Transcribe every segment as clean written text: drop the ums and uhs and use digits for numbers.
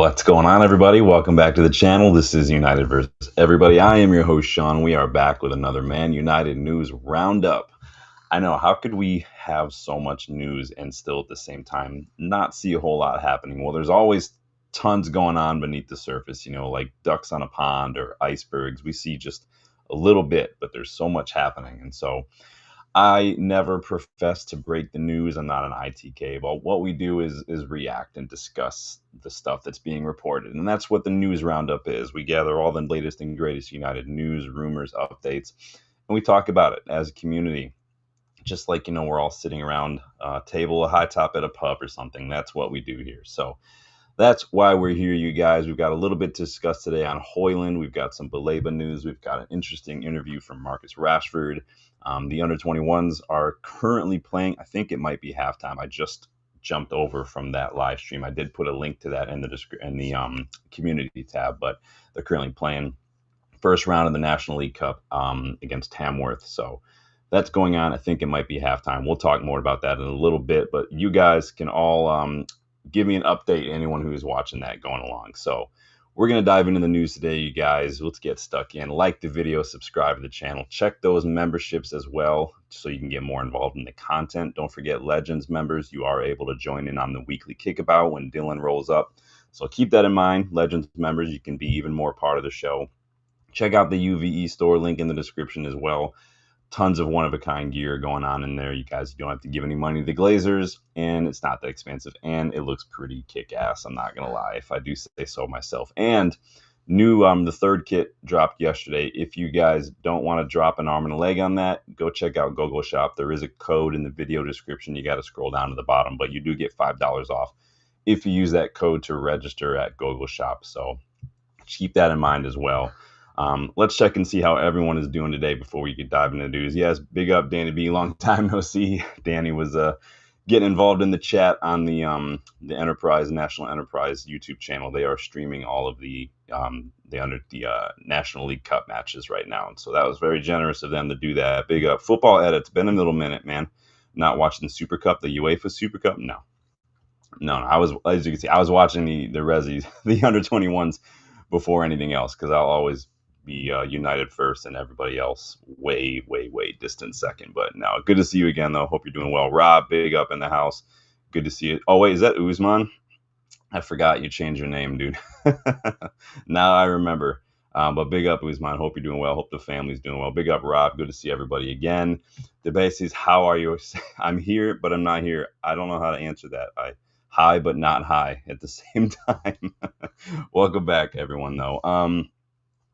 What's going on, everybody? Welcome back to the channel. This is United versus Everybody. I am your host, Sean. We are back with another Man United News Roundup. I know, how could we have so much news and still at the same time not see a whole lot happening? Well, there's always tons going on beneath the surface, like ducks on a pond or icebergs. We see just a little bit, but there's so much happening. And so I never profess to break the news. I'm not an ITK, but what we do is react and discuss the stuff that's being reported. And that's what the news roundup is. We gather all the latest and greatest United news, rumors, updates, and we talk about it as a community. Just like, we're all sitting around a table, a high top at a pub or something. That's what we do here. So that's why we're here, you guys. We've got a little bit to discuss today on Højlund. We've got some Baleba news. We've got an interesting interview from Marcus Rashford. The under-21s are currently playing. I think it might be halftime. I just jumped over from that live stream. I did put a link to that in the community tab, but they're currently playing first round of the National League Cup against Tamworth. So that's going on. I think it might be halftime. We'll talk more about that in a little bit, but you guys can all give me an update, anyone who is watching that going along. So we're going to dive into the news today, you guys. Let's get stuck in. Like the video, subscribe to the channel. Check those memberships as well so you can get more involved in the content. Don't forget, Legends members, you are able to join in on the weekly kickabout when Dylan rolls up. So keep that in mind. Legends members, you can be even more part of the show. Check out the UVE store, link in the description as well. Tons of one-of-a-kind gear going on in there. You guys don't have to give any money to the Glazers, and it's not that expensive, and it looks pretty kick-ass. I'm not going to lie, if I do say so myself. And the third kit dropped yesterday. If you guys don't want to drop an arm and a leg on that, go check out GoGoalShop. There is a code in the video description. You got to scroll down to the bottom, but you do get $5 off if you use that code to register at GoGoalShop. So keep that in mind as well. Let's check and see how everyone is doing today before we could dive into the news. Yes, big up, Danny B. Long time no see. Danny was getting involved in the chat on the National Enterprise YouTube channel. They are streaming all of the National League Cup matches right now, and so that was very generous of them to do that. Big up, Football Ed. It's been a little minute, man. Not watching the Super Cup, the UEFA Super Cup. No. I was, as you can see, I was watching the Rezzies, the under-21s before anything else, because I'll always be United first and everybody else way distant second. But no, good to see you again, though. Hope you're doing well. Rob, big up in the house. Good to see you. Oh, wait, is that Usman? I forgot you changed your name, dude. Now I remember. But big up, Usman. Hope you're doing well. Hope the family's doing well. Big up, Rob. Good to see everybody again. The basics, how are you? I'm here, but I'm not here. I don't know how to answer that. High, but not high at the same time. Welcome back, everyone, though.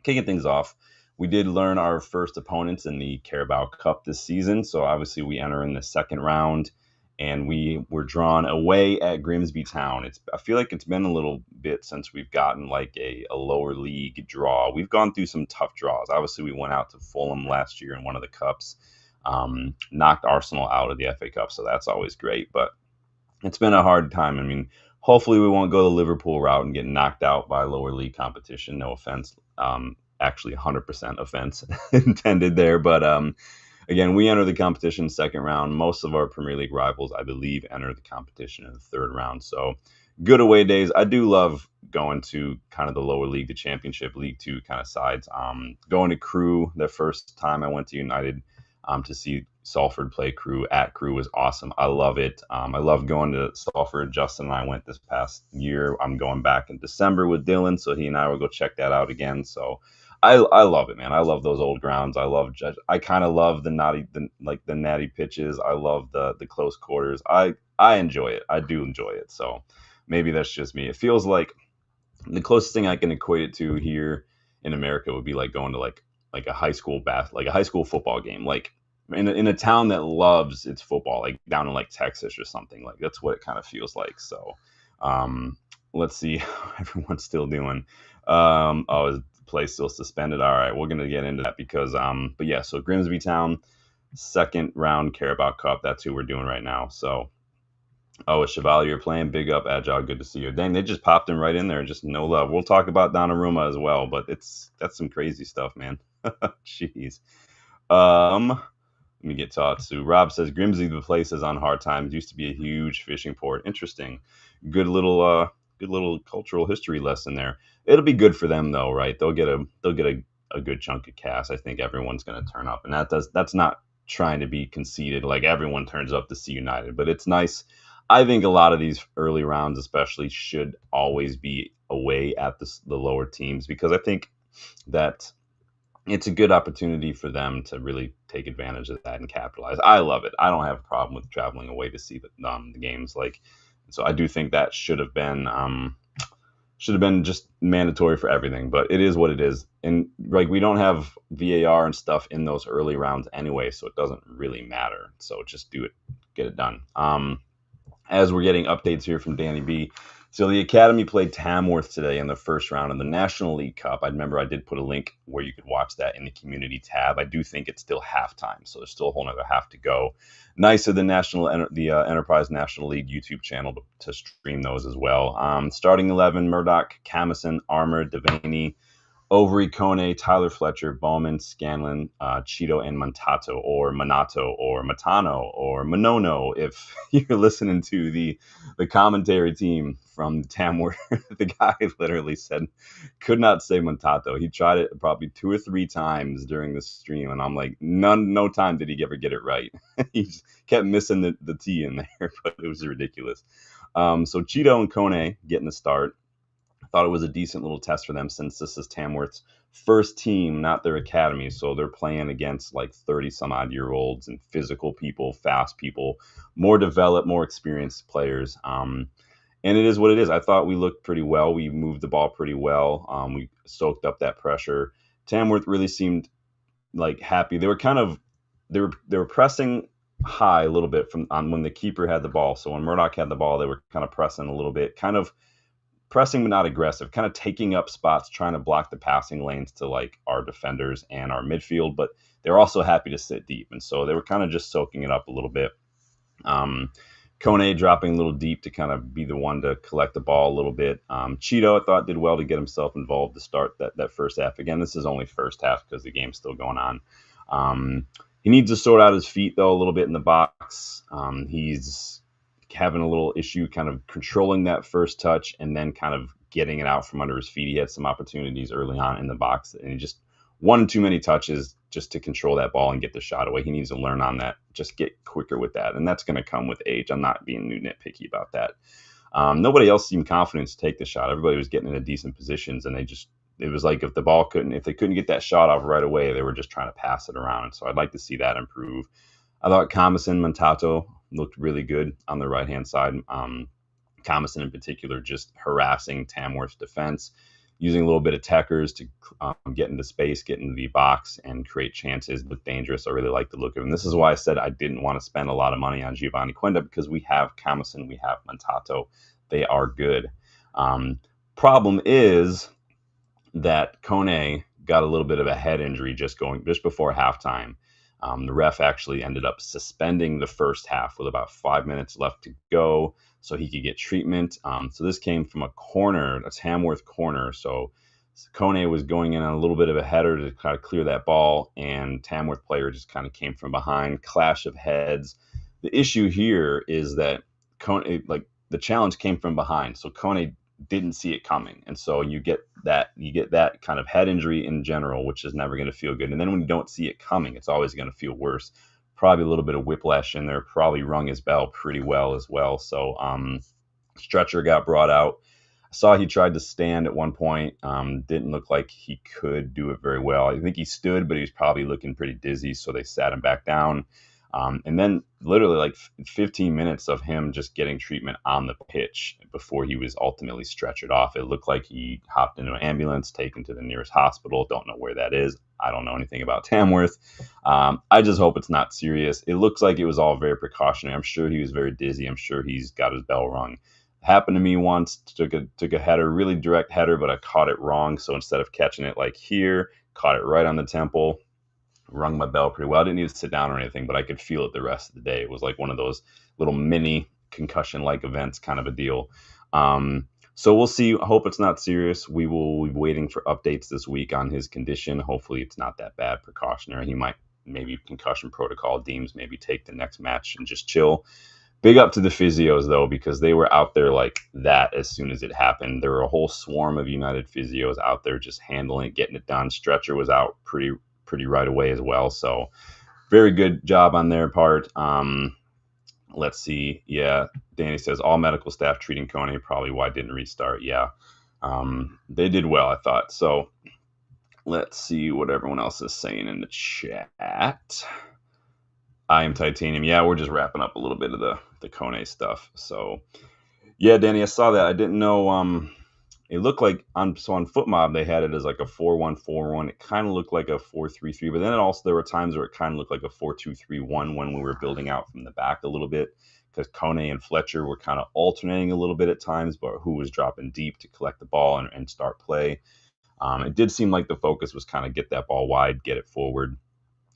Kicking things off, we did learn our first opponents in the Carabao Cup this season. So obviously we enter in the second round, and we were drawn away at Grimsby Town. I feel like it's been a little bit since we've gotten like a lower league draw. We've gone through some tough draws. Obviously we went out to Fulham last year in one of the cups, knocked Arsenal out of the FA Cup. So that's always great, but it's been a hard time. I mean, hopefully we won't go the Liverpool route and get knocked out by lower league competition. No offense. Actually 100% offense intended there. But again, we enter the competition second round. Most of our Premier League rivals, I believe, enter the competition in the third round. So good away days. I do love going to kind of the lower league, the Championship, League Two kind of sides. Going to Crewe, the first time I went to United to see Salford play Crewe at Crewe was awesome. I love it. I love going to Salford. Justin and I went this past year. I'm going back in December with Dylan, so he and I will go check that out again. So I love it, man. I love those old grounds. I kind of love the natty pitches. I love the close quarters. I enjoy it. I do enjoy it. So maybe that's just me. It feels like the closest thing I can equate it to here in America would be like going to like a high school football game, like in a town that loves its football, like down in like Texas or something. Like that's what it kind of feels like. So let's see how everyone's still doing. Is the play still suspended? All right, we're gonna get into that because but yeah, so Grimsby Town, second round Carabao Cup, that's who we're doing right now. So is Chevalier playing? Big up, Agile, good to see you. Dang, they just popped him right in there, just no love. We'll talk about Donnarumma as well, but that's some crazy stuff, man. Jeez. Let me get to Rob says Grimsby, the place is on hard times. Used to be a huge fishing port. Interesting. Good little good little cultural history lesson there. It'll be good for them though, right? They'll get a good chunk of cash. I think everyone's going to turn up, and that's not trying to be conceited. Like everyone turns up to see United, but it's nice. I think a lot of these early rounds, especially, should always be away at the lower teams because I think that it's a good opportunity for them to really take advantage of that and capitalize. I love it. I don't have a problem with traveling away to see the games. Like, so I do think that should have been just mandatory for everything. But it is what it is, and like we don't have VAR and stuff in those early rounds anyway, so it doesn't really matter. So just do it, get it done. As we're getting updates here from Danny B. So the Academy played Tamworth today in the first round of the National League Cup. I remember I did put a link where you could watch that in the community tab. I do think it's still halftime, so there's still a whole nother half to go. Nice of the Enterprise National League YouTube channel to stream those as well. Starting 11, Murdoch, Camison, Armour, Devaney, Overy, Kone, Tyler Fletcher, Bowman, Scanlon, Cheeto, and Montato, or Manato, or Matano, or Manono, if you're listening to the commentary team from Tamworth. The guy literally said, could not say Montato. He tried it probably 2 or 3 times during the stream, and I'm like, no time did he ever get it right. He just kept missing the T in there, but it was ridiculous. So Cheeto and Kone getting the start. Thought it was a decent little test for them since this is Tamworth's first team, not their academy. So they're playing against like 30 some odd year olds and physical people, fast people, more developed, more experienced players. And it is what it is. I thought we looked pretty well. We moved the ball pretty well. We soaked up that pressure. Tamworth really seemed like happy. They were pressing high a little bit from on when the keeper had the ball. So when Murdoch had the ball, they were kind of pressing a little bit, kind of pressing but not aggressive, kind of taking up spots, trying to block the passing lanes to like our defenders and our midfield, but they're also happy to sit deep. And so they were kind of just soaking it up a little bit. Kone dropping a little deep to kind of be the one to collect the ball a little bit. Cheeto, I thought, did well to get himself involved to start that first half. Again, this is only first half because the game's still going on. He needs to sort out his feet, though, a little bit in the box. He's having a little issue kind of controlling that first touch and then kind of getting it out from under his feet. He had some opportunities early on in the box, and he just one too many touches just to control that ball and get the shot away. He needs to learn on that, just get quicker with that, and that's going to come with age. I'm not being nitpicky about that. Nobody else seemed confident to take the shot. Everybody was getting into decent positions, and it was like if they couldn't get that shot off right away, they were just trying to pass it around. And so I'd like to see that improve. I thought Camison, Montato looked really good on the right-hand side. Camison in particular just harassing Tamworth's defense, using a little bit of techers to get into space, get into the box, and create chances, look dangerous. I really like the look of him. This is why I said I didn't want to spend a lot of money on Giovanni Quenda, because we have Camison, we have Montato. They are good. Problem is that Kone got a little bit of a head injury just before halftime. The ref actually ended up suspending the first half with about 5 minutes left to go so he could get treatment. So this came from a corner, a Tamworth corner. So Kone was going in on a little bit of a header to kind of clear that ball, and Tamworth player just kind of came from behind, clash of heads. The issue here is that Kone, like the challenge came from behind, so Kone didn't see it coming, and so you get that kind of head injury in general, which is never going to feel good. And then when you don't see it coming, it's always going to feel worse. Probably a little bit of whiplash in there. Probably rung his bell pretty well as well. So stretcher got brought out. I saw he tried to stand at one point. Didn't look like he could do it very well. I think he stood, but he was probably looking pretty dizzy, so they sat him back down. And then literally like 15 minutes of him just getting treatment on the pitch before he was ultimately stretchered off. It looked like he hopped into an ambulance, taken to the nearest hospital. Don't know where that is. I don't know anything about Tamworth. I just hope it's not serious. It looks like it was all very precautionary. I'm sure he was very dizzy. I'm sure he's got his bell rung. Happened to me once. Took a header, really direct header, but I caught it wrong. So instead of catching it like here, caught it right on the temple. Rung my bell pretty well. I didn't need to sit down or anything, but I could feel it the rest of the day. It was like one of those little mini concussion-like events kind of a deal. So we'll see. I hope it's not serious. We will be waiting for updates this week on his condition. Hopefully it's not that bad, precautionary. He might, maybe concussion protocol deems, maybe take the next match and just chill. Big up to the physios though, because they were out there like that as soon as it happened. There were a whole swarm of United physios out there just handling it, getting it done. Stretcher was out pretty right away as well. So very good job on their part. Let's see. Yeah, Danny says all medical staff treating Kone, probably why didn't restart. Yeah, they did well, I thought. So let's see what everyone else is saying in the chat. I am Titanium. Yeah, we're just wrapping up a little bit of the Kone stuff. So yeah, Danny, I saw that. I didn't know. It looked like on FootMob they had it as like a 4-1-4-1. It kind of looked like a 4-3-3, but then there were times where it kind of looked like a 4-2-3-1 when we were building out from the back a little bit, because Kone and Fletcher were kind of alternating a little bit at times, but who was dropping deep to collect the ball and start play. It did seem like the focus was kind of get that ball wide, get it forward,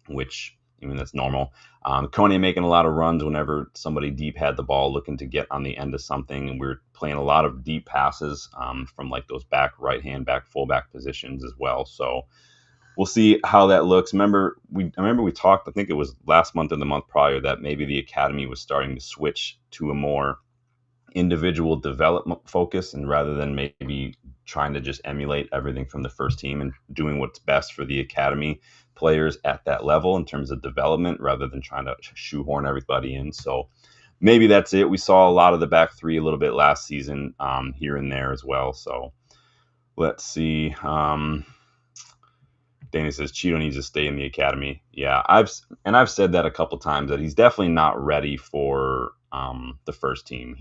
which that's normal. Kone making a lot of runs whenever somebody deep had the ball looking to get on the end of something, and we were playing a lot of deep passes from like those back right hand, back fullback positions as well. So we'll see how that looks. I remember we talked, I think it was last month or the month prior, that maybe the academy was starting to switch to a more individual development focus, and rather than maybe trying to just emulate everything from the first team and doing what's best for the academy players at that level in terms of development, rather than trying to shoehorn everybody in. So maybe that's it. We saw a lot of the back three a little bit last season, here and there as well. So let's see. Danny says Cheeto needs to stay in the academy. Yeah, I've said that a couple times, that he's definitely not ready for the first team.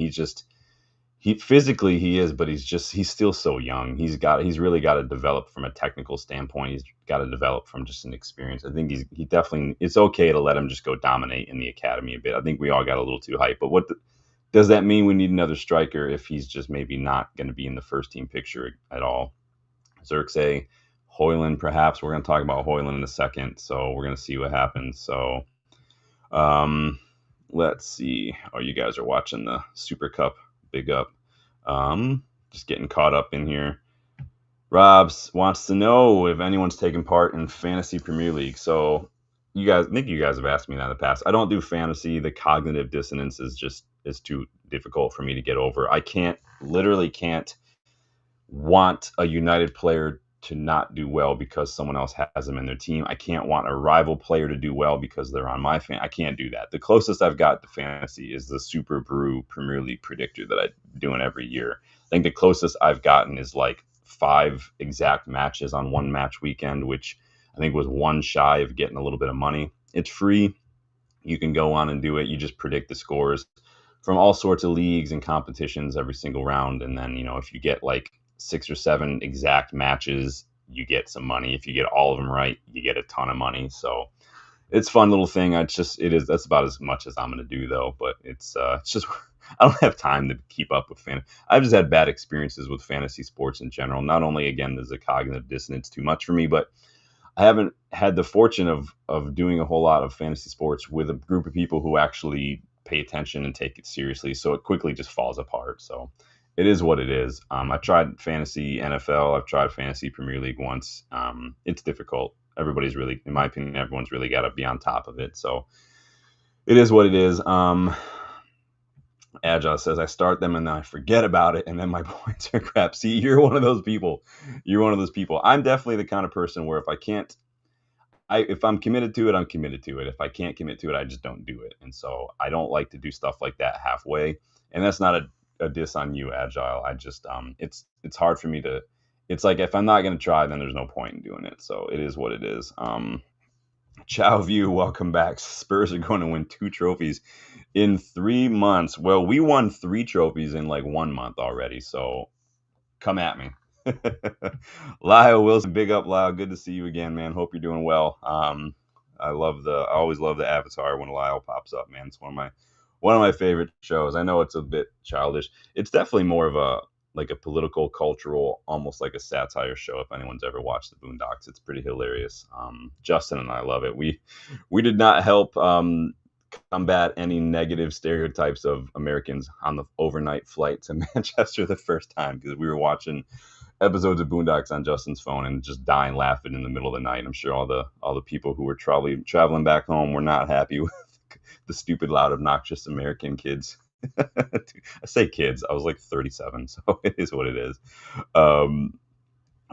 He physically he is, but he's still so young. He's really got to develop from a technical standpoint. He's got to develop from just an experience. I think he definitely, it's okay to let him just go dominate in the academy a bit. I think we all got a little too hyped, but does that mean we need another striker if he's just maybe not going to be in the first team picture at all? Xerxes, Hoyland, perhaps. We're going to talk about Hoyland in a second, so we're going to see what happens. So let's see. Oh, you guys are watching the Super Cup. Big up. Just getting caught up in here. Robs wants to know if anyone's taking part in Fantasy Premier League. So you guys have asked me that in the past. I don't do fantasy. The cognitive dissonance is too difficult for me to get over. I literally can't want a United player to not do well because someone else has them in their team. I can't want a rival player to do well because they're on my fan. I can't do that. The closest I've got to fantasy is the Super Brew Premier League predictor that I'm doing every year. I think the closest I've gotten is like 5 exact matches on one match weekend, which I think was one shy of getting a little bit of money. It's free. You can go on and do it. You just predict the scores from all sorts of leagues and competitions every single round. And then, if you get like 6 or 7 exact matches, you get some money. If you get all of them right, you get a ton of money. So it's a fun little thing. That's about as much as I'm going to do though. But it's just, I don't have time to keep up with fantasy. I've just had bad experiences with fantasy sports in general. Not only, again, there's a cognitive dissonance too much for me, but I haven't had the fortune of doing a whole lot of fantasy sports with a group of people who actually pay attention and take it seriously. So it quickly just falls apart. So it is what it is. I tried fantasy NFL. I've tried fantasy Premier League once. It's difficult. Everybody's really, in my opinion, everyone's really got to be on top of it. So it is what it is. Agile says, I start them and then I forget about it, and then my points are crap. See, you're one of those people. I'm definitely the kind of person where if I'm committed to it, I'm committed to it. If I can't commit to it, I just don't do it. And so I don't like to do stuff like that halfway. And that's not a diss on you, Agile. I just it's hard for me to. It's like if I'm not going to try, then there's no point in doing it. So it is what it is. Chow View, welcome back. Spurs are going to win 2 trophies in 3 months. Well, we won 3 trophies in like 1 month already. So come at me. Lyle Wilson, big up, Lyle. Good to see you again, man. Hope you're doing well. I always love the avatar when Lyle pops up, man. It's one of my favorite shows. I know it's a bit childish. It's definitely more of a political, cultural, almost like a satire show. If anyone's ever watched the Boondocks, it's pretty hilarious. Justin and I love it. We did not help combat any negative stereotypes of Americans on the overnight flight to Manchester the first time, because we were watching episodes of Boondocks on Justin's phone and just dying laughing in the middle of the night. I'm sure all the people who were traveling back home were not happy the stupid, loud, obnoxious American kids. I say kids. I was like 37, so it is what it is. Um,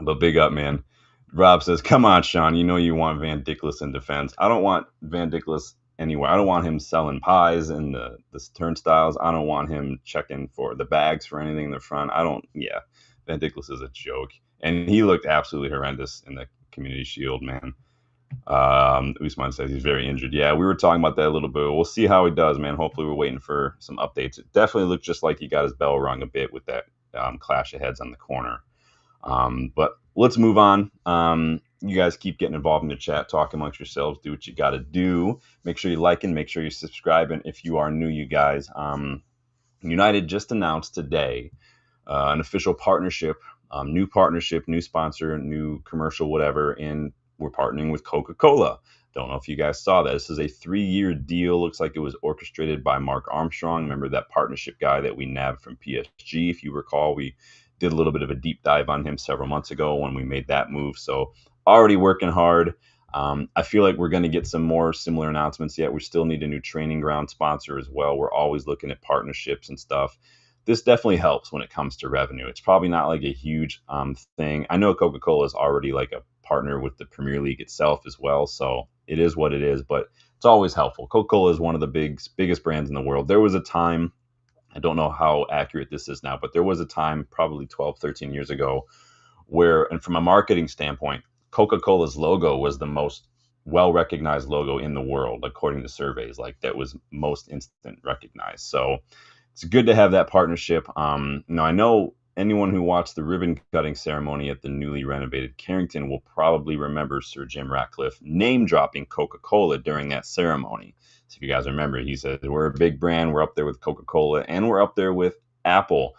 but big up, man. Rob says, "Come on, Sean. You know you want Van Dickless in defense. I don't want Van Dickless anywhere. I don't want him selling pies in the turnstiles. I don't want him checking for the bags for anything in the front. I don't. Yeah, Van Dickless is a joke, and he looked absolutely horrendous in the Community Shield, man. Usman says he's very injured. Yeah, we were talking about that a little bit. We'll see how he does, man. Hopefully, we're waiting for some updates. It definitely looked just like he got his bell rung a bit with that clash of heads on the corner. But let's move on. You guys keep getting involved in the chat, talk amongst yourselves, do what you got to do. Make sure you like and make sure you subscribe. And if you are new, you guys, United just announced today an official partnership, new sponsor, new commercial, whatever. And we're partnering with Coca-Cola. Don't know if you guys saw that. This is a 3-year deal. Looks like it was orchestrated by Mark Armstrong. Remember that partnership guy that we nabbed from PSG? If you recall, we did a little bit of a deep dive on him several months ago when we made that move. So already working hard. I feel like we're going to get some more similar announcements yet. We still need a new training ground sponsor as well. We're always looking at partnerships and stuff. This definitely helps when it comes to revenue. It's probably not like a huge thing. I know Coca-Cola is already like a partner with the Premier League itself as well. So it is what it is, but it's always helpful. Coca-Cola is one of the biggest brands in the world. There was a time, I don't know how accurate this is now, but there was a time probably 12, 13 years ago where, and from a marketing standpoint, Coca-Cola's logo was the most well-recognized logo in the world, according to surveys. Like that was most instant recognized. So it's good to have that partnership. I know anyone who watched the ribbon cutting ceremony at the newly renovated Carrington will probably remember Sir Jim Ratcliffe name dropping Coca-Cola during that ceremony. So if you guys remember, he said, we're a big brand. We're up there with Coca-Cola and we're up there with Apple.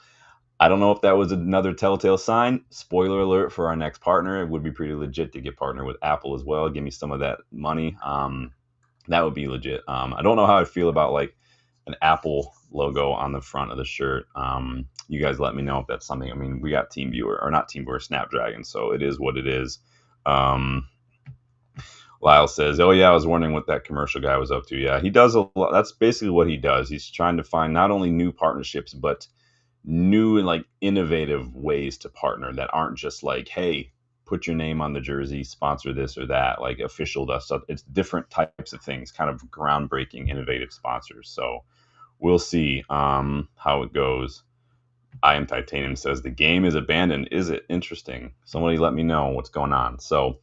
I don't know if that was another telltale sign. Spoiler alert for our next partner. It would be pretty legit to get partnered with Apple as well. Give me some of that money. That would be legit. I don't know how I feel about like an Apple logo on the front of the shirt. You guys let me know if that's something. I mean, we got TeamViewer, or not TeamViewer, Snapdragon, so it is what it is. Lyle says, oh yeah, I was wondering what that commercial guy was up to. Yeah, he does a lot. That's basically what he does. He's trying to find not only new partnerships, but new and like innovative ways to partner that aren't just like, hey, put your name on the jersey, sponsor this or that, like official stuff. It's different types of things, kind of groundbreaking, innovative sponsors. So we'll see how it goes. I Am Titanium says, the game is abandoned. Is it? Interesting. Somebody let me know what's going on. So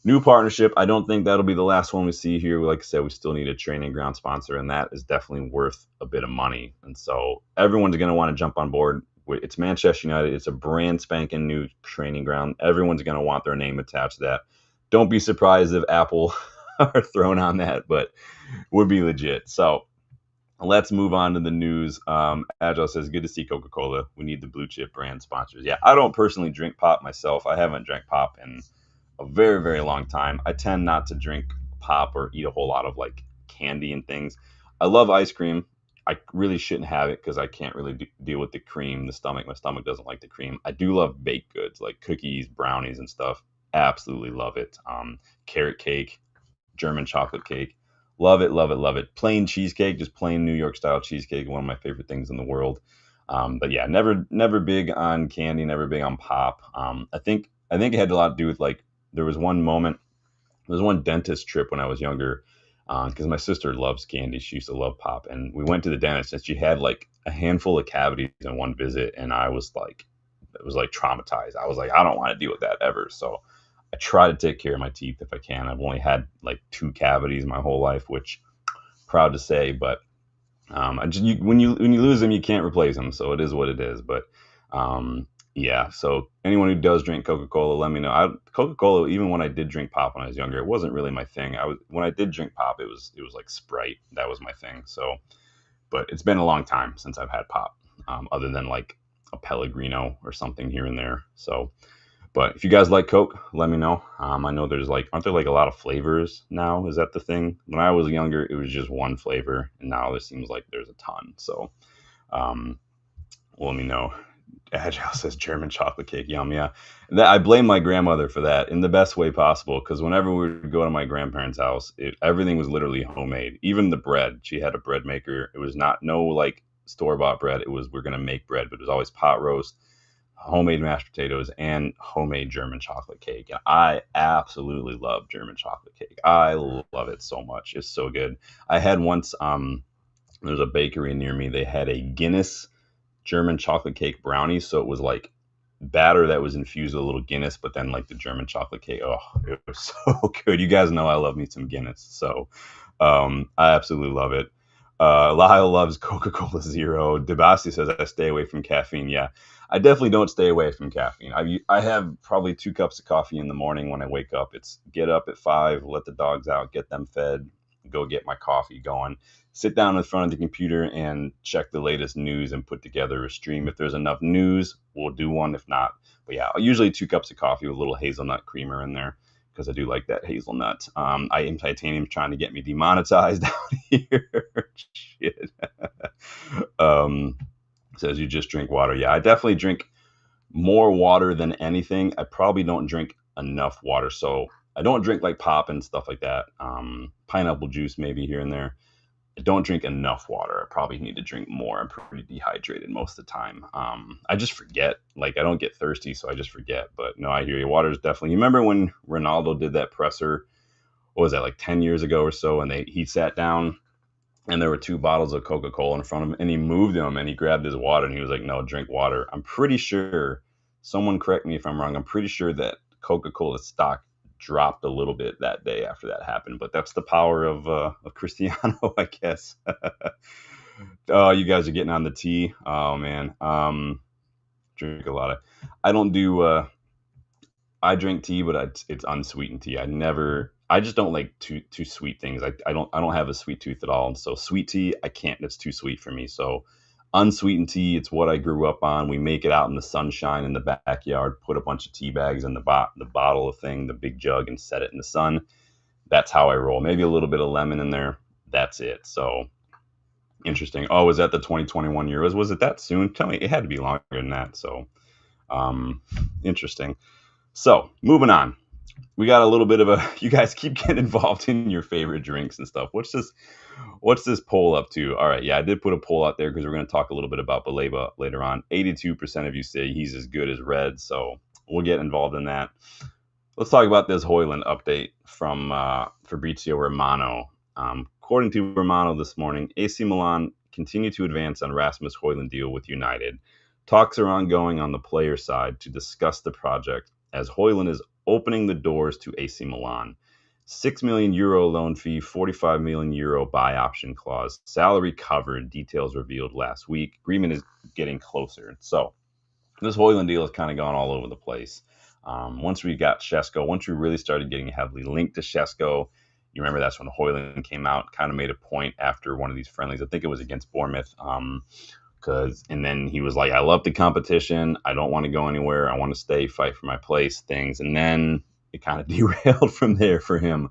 new partnership. I don't think that'll be the last one we see here. Like I said, we still need a training ground sponsor, and that is definitely worth a bit of money. And so everyone's going to want to jump on board. It's Manchester United. It's a brand spanking new training ground. Everyone's going to want their name attached to that. Don't be surprised if Apple are thrown on that, but would be legit. So let's move on to the news. Agile says, good to see Coca-Cola. We need the blue chip brand sponsors. Yeah, I don't personally drink pop myself. I haven't drank pop in a very, very long time. I tend not to drink pop or eat a whole lot of like candy and things. I love ice cream. I really shouldn't have it because I can't really deal with the cream, my stomach doesn't like the cream. I do love baked goods like cookies, brownies and stuff. Absolutely love it. Carrot cake, German chocolate cake. Love it, love it, love it. Plain cheesecake, just plain New York style cheesecake, one of my favorite things in the world. But yeah, never big on candy, never big on pop. I think it had a lot to do with like, there was one dentist trip when I was younger, because my sister loves candy. She used to love pop. And we went to the dentist and she had like a handful of cavities in one visit. And it was like traumatized. I was like, I don't want to deal with that ever. So I try to take care of my teeth if I can. I've only had like 2 cavities my whole life, which proud to say, but when you lose them, you can't replace them. So it is what it is. But yeah, so anyone who does drink Coca-Cola, let me know. Coca-Cola, even when I did drink pop when I was younger, it wasn't really my thing. When I did drink pop, it was like Sprite. That was my thing. So, but it's been a long time since I've had pop, other than like a Pellegrino or something here and there. So, but if you guys like Coke, let me know. I know there's like, aren't there like a lot of flavors now? Is that the thing? When I was younger, it was just one flavor, and now it seems like there's a ton. So, let me know. Agile says German chocolate cake. Yum, yeah. I blame my grandmother for that in the best way possible because whenever we would go to my grandparents' house, everything was literally homemade. Even the bread, she had a bread maker. It was not no like store bought bread. It was we're gonna make bread, but it was always pot roast, homemade mashed potatoes, and homemade German chocolate cake. And I absolutely love German chocolate cake. I love it so much. It's so good. I had once. There's a bakery near me. They had a Guinness German chocolate cake brownie. So it was like batter that was infused with a little Guinness, but then like the German chocolate cake. Oh, it was so good. You guys know I love me some Guinness. So I absolutely love it. Lyle loves Coca-Cola Zero. Debasi says I stay away from caffeine. Yeah, I definitely don't stay away from caffeine. I have probably 2 cups of coffee in the morning when I wake up. It's get up at 5, let the dogs out, get them fed, go get my coffee going, sit down in front of the computer and check the latest news and put together a stream. If there's enough news, we'll do one. If not, but yeah, usually 2 cups of coffee with a little hazelnut creamer in there because I do like that hazelnut. I am Titanium trying to get me demonetized out here. Shit. Says you just drink water. Yeah, I definitely drink more water than anything. I probably don't drink enough water. So I don't drink like pop and stuff like that. Pineapple juice maybe here and there. I don't drink enough water. I probably need to drink more. I'm pretty dehydrated most of the time. I just forget. Like I don't get thirsty, so I just forget. But no, I hear you. Water is definitely. You remember when Ronaldo did that presser? What was that, like 10 years ago or so? And he sat down and there were 2 bottles of Coca-Cola in front of him, and he moved them and he grabbed his water and he was like, "No, drink water." I'm pretty sure. Someone correct me if I'm wrong. I'm pretty sure that Coca-Cola stock dropped a little bit that day after that happened, but that's the power of Cristiano, I guess. Oh, you guys are getting on the tea. Oh man, drink a lot of. I don't do. I drink tea, but it's unsweetened tea. I just don't like too sweet things. I don't have a sweet tooth at all. And so sweet tea, I can't. It's too sweet for me. So unsweetened tea, it's what I grew up on. We make it out in the sunshine in the backyard. Put a bunch of tea bags in the bottle of thing, the big jug, and set it in the sun. That's how I roll. Maybe a little bit of lemon in there. That's it. So interesting. Oh, was that the 2021 Euros? Was it that soon? Tell me, it had to be longer than that. So interesting. So moving on, we got a little bit of a. You guys keep getting involved in your favorite drinks and stuff. What's this poll up to? All right, yeah, I did put a poll out there because we're going to talk a little bit about Baleba later on. 82% of you say he's as good as Red, so we'll get involved in that. Let's talk about this Højlund update from Fabrizio Romano. According to Romano this morning, AC Milan continue to advance on Rasmus Højlund deal with United. Talks are ongoing on the player side to discuss the project as Højlund is opening the doors to AC Milan. €6 million loan fee, €45 million buy option clause, salary covered, details revealed last week. Agreement is getting closer. So this Højlund deal has kind of gone all over the place. Once we got Šeško, once we really started getting heavily linked to Šeško, you remember that's when Højlund came out, kind of made a point after one of these friendlies. I think it was against Bournemouth. And then he was like, "I love the competition. I don't want to go anywhere. I want to stay, fight for my place, things." And then it kind of derailed from there for him.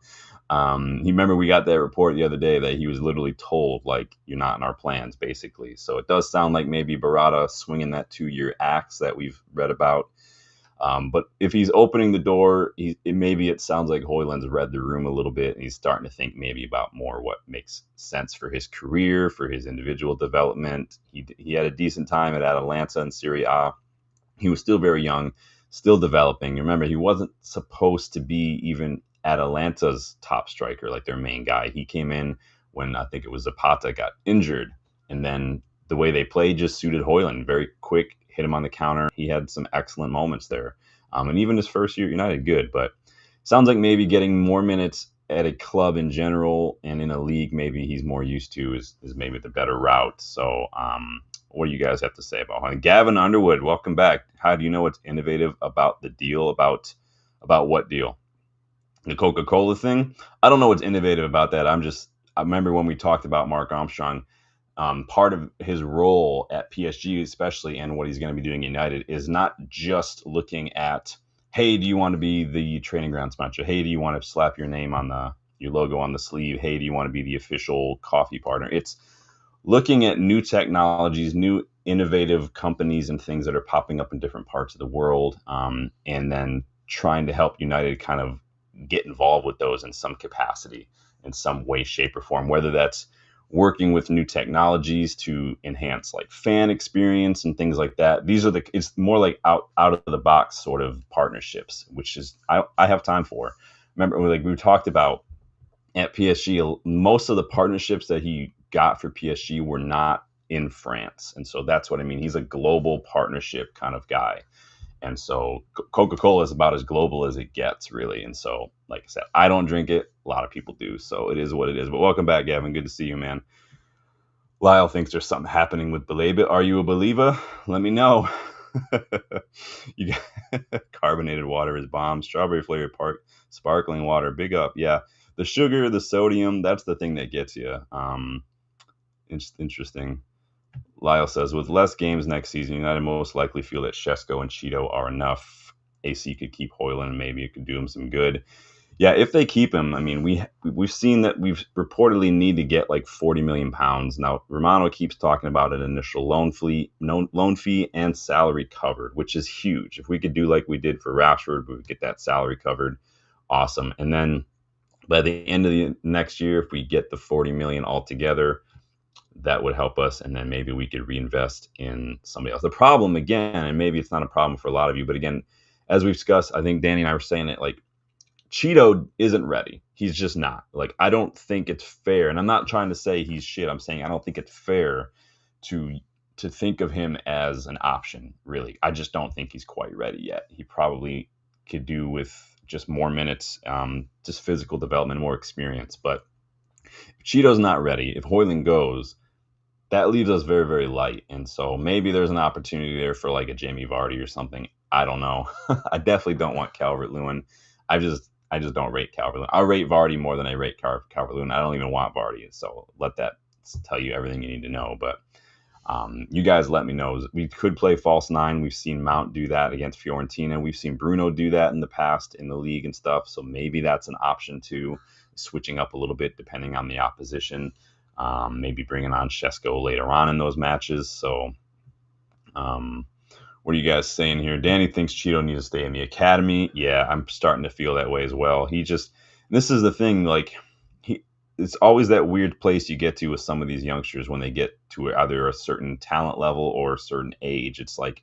He remember we got that report the other day that he was literally told, like, "You're not in our plans," basically. So it does sound like maybe Barada swinging that 2-year axe that we've read about. But if he's opening the door, it sounds like Højlund's read the room a little bit, and he's starting to think maybe about more what makes sense for his career, for his individual development. He had a decent time at Atalanta in Serie A. He was still very young, still developing. Remember, he wasn't supposed to be even Atalanta's top striker, like their main guy. He came in when I think it was Zapata got injured, and then the way they played just suited Højlund. Very quick, hit him on the counter. He had some excellent moments there. And even his first year at United, good. But sounds like maybe getting more minutes at a club in general and in a league maybe he's more used to is maybe the better route. So what do you guys have to say about Højlund? Gavin Underwood, welcome back. How do you know what's innovative about the deal? About what deal? The Coca-Cola thing? I don't know what's innovative about that. I remember when we talked about Mark Armstrong, part of his role at PSG especially and what he's going to be doing at United is not just looking at, hey, do you want to be the training ground sponsor? Hey, do you want to slap your name on your logo on the sleeve? Hey, do you want to be the official coffee partner? It's looking at new technologies, new innovative companies and things that are popping up in different parts of the world, and then trying to help United kind of get involved with those in some capacity, in some way, shape, or form, whether that's working with new technologies to enhance like fan experience and things like that. It's more like out of the box sort of partnerships, which is I have time for. Remember, like we talked about at PSG, most of the partnerships that he got for PSG were not in France. And so that's what I mean. He's a global partnership kind of guy. And so Coca-Cola is about as global as it gets, really. And so, like I said, I don't drink it. A lot of people do. So it is what it is. But welcome back, Gavin. Good to see you, man. Lyle thinks there's something happening with Baleba. Are you a believer? Let me know. You got carbonated water is bomb. Strawberry flavored sparkling water. Big up. Yeah. The sugar, the sodium, that's the thing that gets you. Interesting. Lyle says, with less games next season, United most likely feel that Shesko and Cheeto are enough. AC could keep Højlund, and maybe it could do him some good. Yeah, if they keep him, I mean, we've seen that we've reportedly need to get like 40 million pounds. Now, Romano keeps talking about an initial loan fee and salary covered, which is huge. If we could do like we did for Rashford, we would get that salary covered. Awesome. And then by the end of the next year, if we get the 40 million altogether, that would help us, and then maybe we could reinvest in somebody else. The problem, again, and maybe it's not a problem for a lot of you, but again, as we've discussed, I think Danny and I were saying it, like, Cheeto isn't ready. He's just not. Like, I don't think it's fair, and I'm not trying to say he's shit. I'm saying I don't think it's fair to think of him as an option, really. I just don't think he's quite ready yet. He probably could do with just more minutes, just physical development, more experience. But if Cheeto's not ready, if Højlund goes, that leaves us very, very light. And so maybe there's an opportunity there for like a Jamie Vardy or something. I don't know. I definitely don't want Calvert-Lewin. I just don't rate Calvert-Lewin. I rate Vardy more than I rate Calvert-Lewin. I don't even want Vardy. So let that tell you everything you need to know. But you guys let me know. We could play false nine. We've seen Mount do that against Fiorentina. We've seen Bruno do that in the past in the league and stuff. So maybe that's an option too, switching up a little bit depending on the opposition. Maybe bringing on Shesko later on in those matches. So what are you guys saying here? Danny thinks Cheeto needs to stay in the academy. Yeah, I'm starting to feel that way as well. This is the thing, like, it's always that weird place you get to with some of these youngsters when they get to either a certain talent level or a certain age. It's like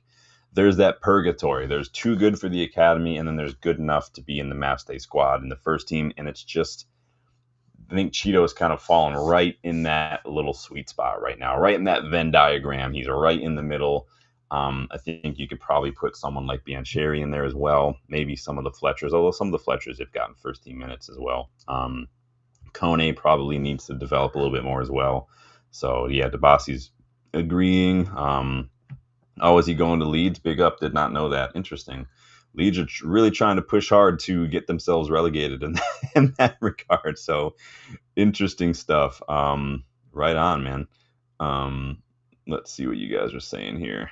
there's that purgatory. There's too good for the academy, and then there's good enough to be in the matchday squad in the first team. And it's just, I think Cheeto is kind of falling right in that little sweet spot right now, right in that Venn diagram. He's right in the middle. I think you could probably put someone like Biancheri in there as well. Maybe some of the Fletchers, although some of the Fletchers have gotten first team minutes as well. Kone probably needs to develop a little bit more as well. So, yeah, Debasi's agreeing. Is he going to Leeds? Big up, did not know that. Interesting. Leeds are really trying to push hard to get themselves relegated in that regard. So, interesting stuff. Right on, man. Let's see what you guys are saying here.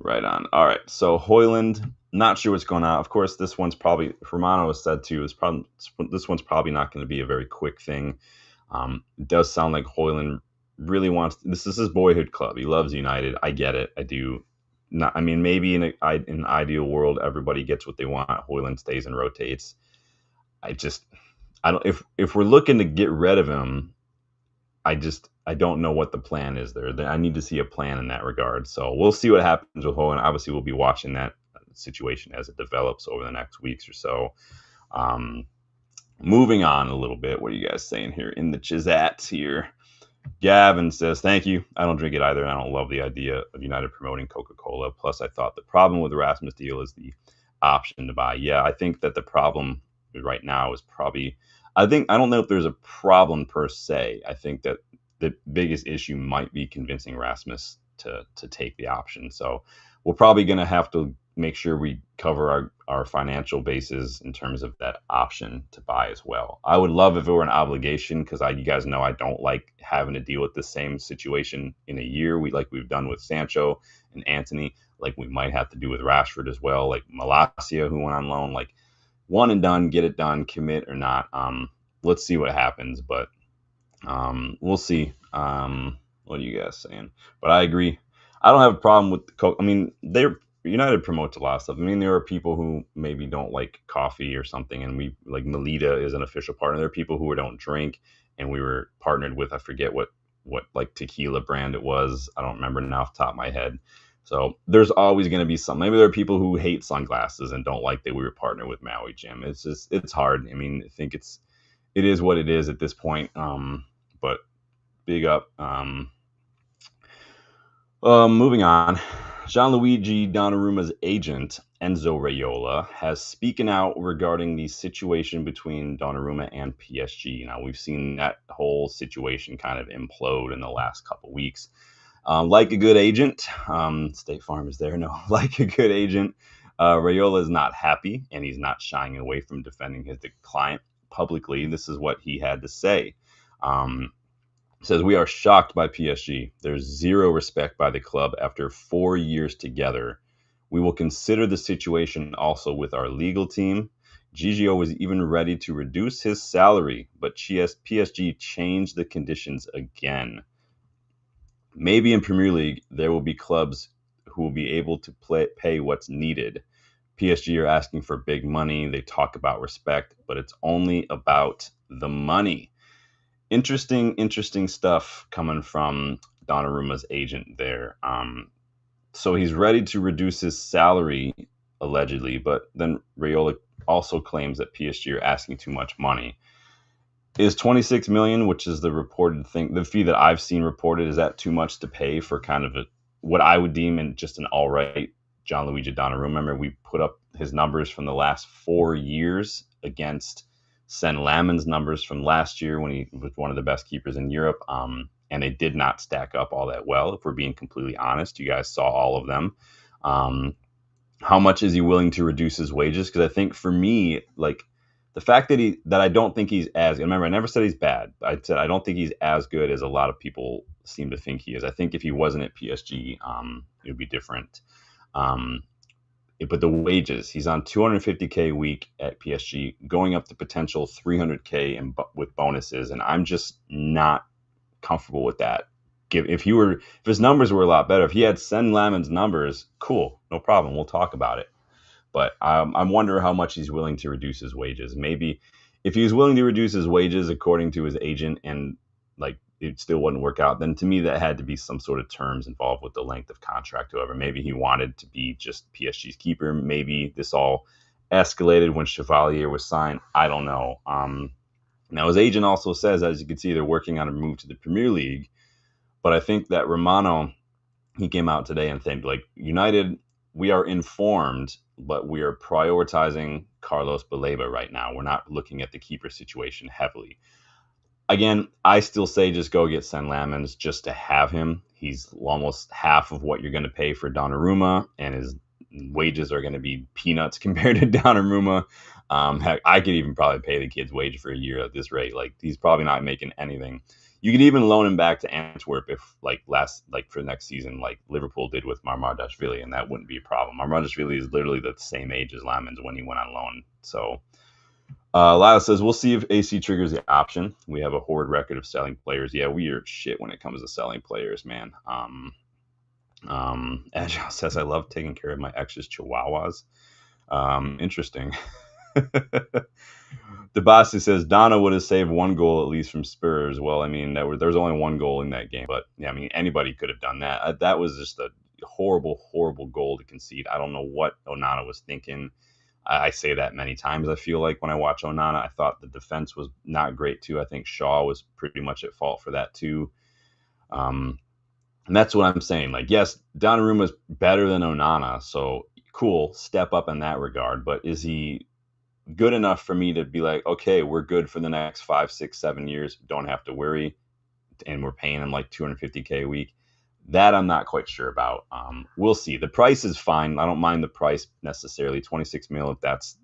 Right on. All right. So Højlund, not sure what's going on. Of course, this one's probably, Romano has said too, this one's probably not going to be a very quick thing. It does sound like Højlund really wants, this is his boyhood club. He loves United. I get it. I do. Not, I mean, maybe in an ideal world, everybody gets what they want. Højlund stays and rotates. I don't, if we're looking to get rid of him, I don't know what the plan is there. I need to see a plan in that regard. So we'll see what happens with Højlund. Obviously, we'll be watching that situation as it develops over the next weeks or so. Moving on a little bit. What are you guys saying here in the Chizats here? Gavin says, thank you. I don't drink it either, and I don't love the idea of United promoting Coca-Cola. Plus, I thought the problem with the Rasmus deal is the option to buy. Yeah, I think that the problem right now is probably, I don't know if there's a problem per se. I think that the biggest issue might be convincing Rasmus to take the option. So we're probably going to have to make sure we cover our financial bases in terms of that option to buy as well. I would love if it were an obligation, because you guys know I don't like having to deal with the same situation in a year. We've done with Sancho and Antony, like we might have to do with Rashford as well, like Malacia, who went on loan, like one and done, get it done, commit or not. Let's see what happens, but we'll see. What are you guys saying? But I agree. I don't have a problem with the Coke. I mean, they're United promotes a lot of stuff. I mean, there are people who maybe don't like coffee or something, and we like Melita is an official partner. There are people who don't drink, and we were partnered with, I forget what like tequila brand it was. I don't remember now off the top of my head. So there's always going to be some. Maybe there are people who hate sunglasses and don't like that we were partnered with Maui Jim. It's hard. I mean, I think it is what it is at this point. But big up. Moving on, Gianluigi Donnarumma's agent, Enzo Raiola, has spoken out regarding the situation between Donnarumma and PSG. Now, we've seen that whole situation kind of implode in the last couple weeks. Like a good agent, State Farm is there, no, like a good agent, Raiola is not happy, and he's not shying away from defending his client publicly. This is what he had to say. Says, we are shocked by PSG. There's zero respect by the club after 4 years together. We will consider the situation also with our legal team. Gigio was even ready to reduce his salary, but PSG changed the conditions again. Maybe in Premier League, there will be clubs who will be able to pay what's needed. PSG are asking for big money. They talk about respect, but it's only about the money. Interesting stuff coming from Donnarumma's agent there. So he's ready to reduce his salary, allegedly, but then Raiola also claims that PSG are asking too much money. Is 26 million, which is the reported thing, the fee that I've seen reported, is that too much to pay for kind of what I would deem in just an all right Gianluigi Donnarumma? Remember, we put up his numbers from the last 4 years against Sen Lamon's numbers from last year when he was one of the best keepers in Europe, and they did not stack up all that well. If we're being completely honest, you guys saw all of them. How much is he willing to reduce his wages? Because I think for me, like the fact that I don't think he's as, remember, I never said he's bad. I said I don't think he's as good as a lot of people seem to think he is. I think if he wasn't at PSG, it would be different. But the wages, he's on 250K a week at PSG, going up to potential 300K with bonuses, and I'm just not comfortable with that. If his numbers were a lot better, if he had Sen Lamon's numbers, cool, no problem, we'll talk about it. But I'm wondering how much he's willing to reduce his wages. Maybe if he was willing to reduce his wages according to his agent and like it still wouldn't work out, then to me that had to be some sort of terms involved with the length of contract. However, maybe he wanted to be just PSG's keeper. Maybe this all escalated when Chevalier was signed. I don't know. Now his agent also says, as you can see, they're working on a move to the Premier League. But I think that Romano, he came out today and said, like, United, we are informed, but we are prioritizing Carlos Baleba right now. We're not looking at the keeper situation heavily. Again, I still say just go get Sen Lamons just to have him. He's almost half of what you're going to pay for Donnarumma, and his wages are going to be peanuts compared to Donnarumma. Heck, I could even probably pay the kid's wage for a year at this rate. Like, he's probably not making anything. You could even loan him back to Antwerp if, for next season, like Liverpool did with Marmardashvili, and that wouldn't be a problem. Marmardashvili is literally the same age as Lamons when he went on loan. So, Lyle says, we'll see if AC triggers the option. We have a horrid record of selling players. Yeah, we are shit when it comes to selling players, man. Agile says, I love taking care of my ex's chihuahuas. Interesting. Debasi says, Donna would have saved one goal at least from Spurs. Well, I mean, there's only one goal in that game. But, yeah, I mean, anybody could have done that. That was just a horrible, horrible goal to concede. I don't know what Onana was thinking. I say that many times, I feel like, when I watch Onana. I thought the defense was not great, too. I think Shaw was pretty much at fault for that, too. And that's what I'm saying. Like, yes, Donnarumma's better than Onana, so cool, step up in that regard. But is he good enough for me to be like, okay, we're good for the next 5, 6, 7 years, don't have to worry, and we're paying him like 250K a week? That I'm not quite sure about. We'll see. The price is fine. I don't mind the price necessarily. 26 mil, if that's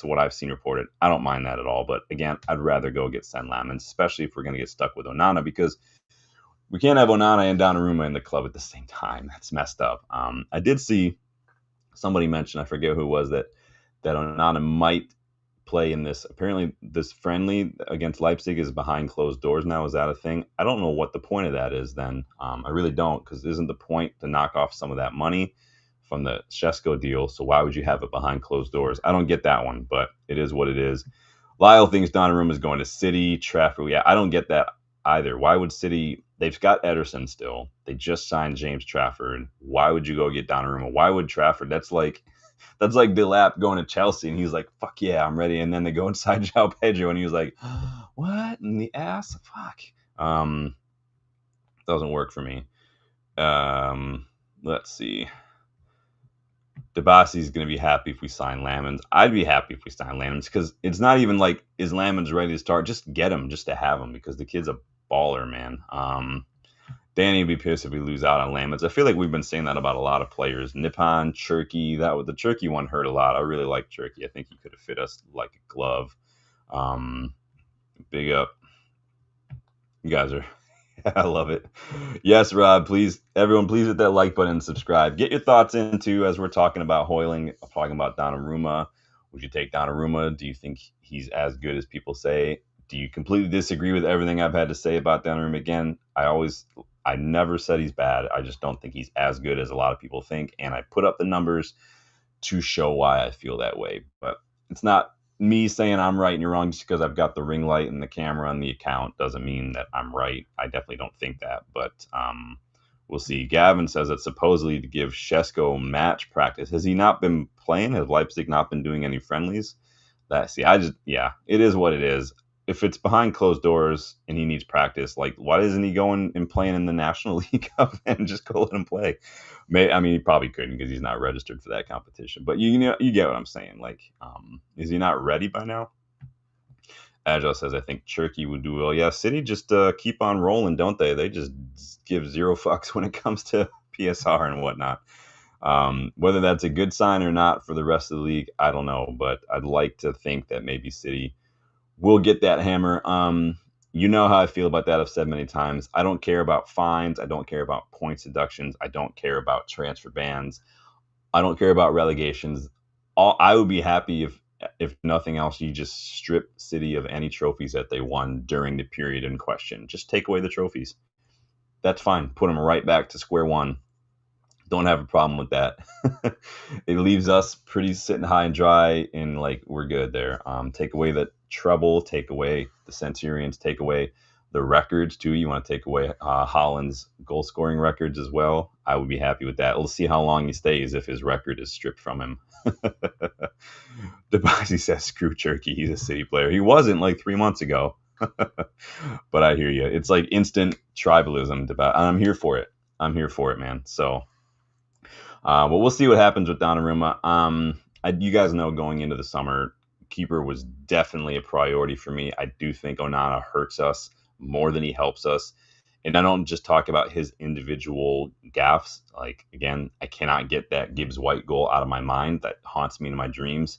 what I've seen reported. I don't mind that at all. But again, I'd rather go get Sen Lamons, especially if we're going to get stuck with Onana, because we can't have Onana and Donnarumma in the club at the same time. That's messed up. I did see somebody mention, I forget who it was, that Onana might play in this. Apparently, this friendly against Leipzig is behind closed doors now. Is that a thing? I don't know what the point of that is then. I really don't, because isn't the point to knock off some of that money from the Shesko deal? So why would you have it behind closed doors? I don't get that one, but it is what it is. Lyle thinks Donnarumma is going to City. Trafford, yeah, I don't get that either. Why would City? They've got Ederson still. They just signed James Trafford. Why would you go get Donnarumma? Why would Trafford? That's like Baleba going to Chelsea, and he's like, "Fuck yeah, I'm ready." And then they go inside João Pedro, and he was like, "What in the ass? Fuck." Doesn't work for me. Let's see. Debasi's going to be happy if we sign Lamens. I'd be happy if we sign Lamens, because it's not even like, is Lamens ready to start? Just get him, just to have him, because the kid's a baller, man. Danny would be pissed if we lose out on Lamens. I feel like we've been saying that about a lot of players. Nippon, Cherky, the Cherky one hurt a lot. I really like Cherky. I think he could have fit us like a glove. Big up. You guys are... I love it. Yes, Rob, please, everyone, please hit that like button and subscribe. Get your thoughts into, as we're talking about Hoyling, talking about Donnarumma. Would you take Donnarumma? Do you think he's as good as people say? Do you completely disagree with everything I've had to say about Donnarumma? Again, I never said he's bad. I just don't think he's as good as a lot of people think. And I put up the numbers to show why I feel that way. But it's not me saying I'm right and you're wrong just because I've got the ring light and the camera on the account doesn't mean that I'm right. I definitely don't think that, but we'll see. Gavin says that supposedly to give Shesko match practice. Has he not been playing? Has Leipzig not been doing any friendlies? It is what it is. If it's behind closed doors and he needs practice, like, why isn't he going and playing in the National League Cup and just go let him play? He probably couldn't because he's not registered for that competition. But you get what I'm saying. Like, is he not ready by now? Agile says, I think Cherky would do well. Yeah, City just keep on rolling, don't they? They just give zero fucks when it comes to PSR and whatnot. Whether that's a good sign or not for the rest of the league, I don't know. But I'd like to think that maybe City will get that hammer. You know how I feel about that. I've said many times. I don't care about fines. I don't care about points deductions. I don't care about transfer bans. I don't care about relegations. I would be happy if nothing else, you just strip City of any trophies that they won during the period in question. Just take away the trophies. That's fine. Put them right back to square one. Don't have a problem with that. It leaves us pretty sitting high and dry, and like we're good there. Take away the treble, take away the Centurions, take away the records too. You want to take away Haaland's goal scoring records as well. I would be happy with that. We'll see how long he stays if his record is stripped from him. Debasi says, screw Cherky. He's a City player. He wasn't like 3 months ago. But I hear you. It's like instant tribalism. I'm here for it. I'm here for it, man. So, well, we'll see what happens with Donnarumma. You guys know going into the summer, keeper was definitely a priority for me. I do think Onana hurts us more than he helps us. And I don't just talk about his individual gaffes. Like, again, I cannot get that Gibbs White goal out of my mind. That haunts me in my dreams.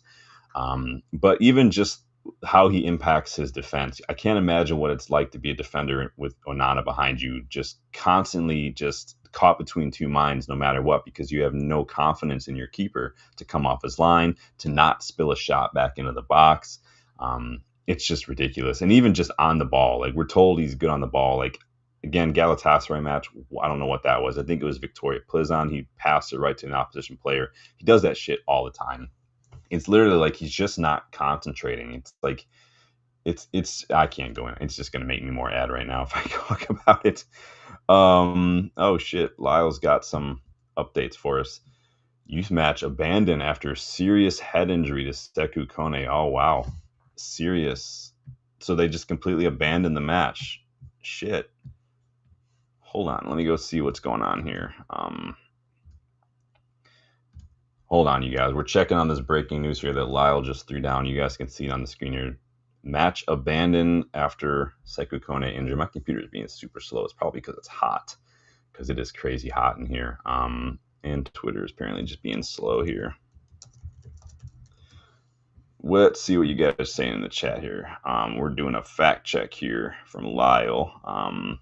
But even just how he impacts his defense. I can't imagine what it's like to be a defender with Onana behind you, just constantly just caught between two minds no matter what, because you have no confidence in your keeper to come off his line, to not spill a shot back into the box. It's just ridiculous. And even just on the ball, like, we're told he's good on the ball. Like, again, Galatasaray match, I don't know what that was. I think it was Victoria Plizan. He passed it right to an opposition player. He does that shit all the time. It's literally like he's just not concentrating. It's like, I can't go in. It's just going to make me more ad right now if I talk about it. Oh shit. Lyle's got some updates for us. Youth match abandoned after serious head injury to Sekou Kone. Oh, wow. Serious. So they just completely abandoned the match. Shit. Hold on. Let me go see what's going on here. Hold on, you guys. We're checking on this breaking news here that Lyle just threw down. You guys can see it on the screen here. Match abandoned after Sekou Kone injury. My computer is being super slow. It's probably because it's hot, because it is crazy hot in here. And Twitter is apparently just being slow here. Let's see what you guys are saying in the chat here. We're doing a fact check here from Lyle.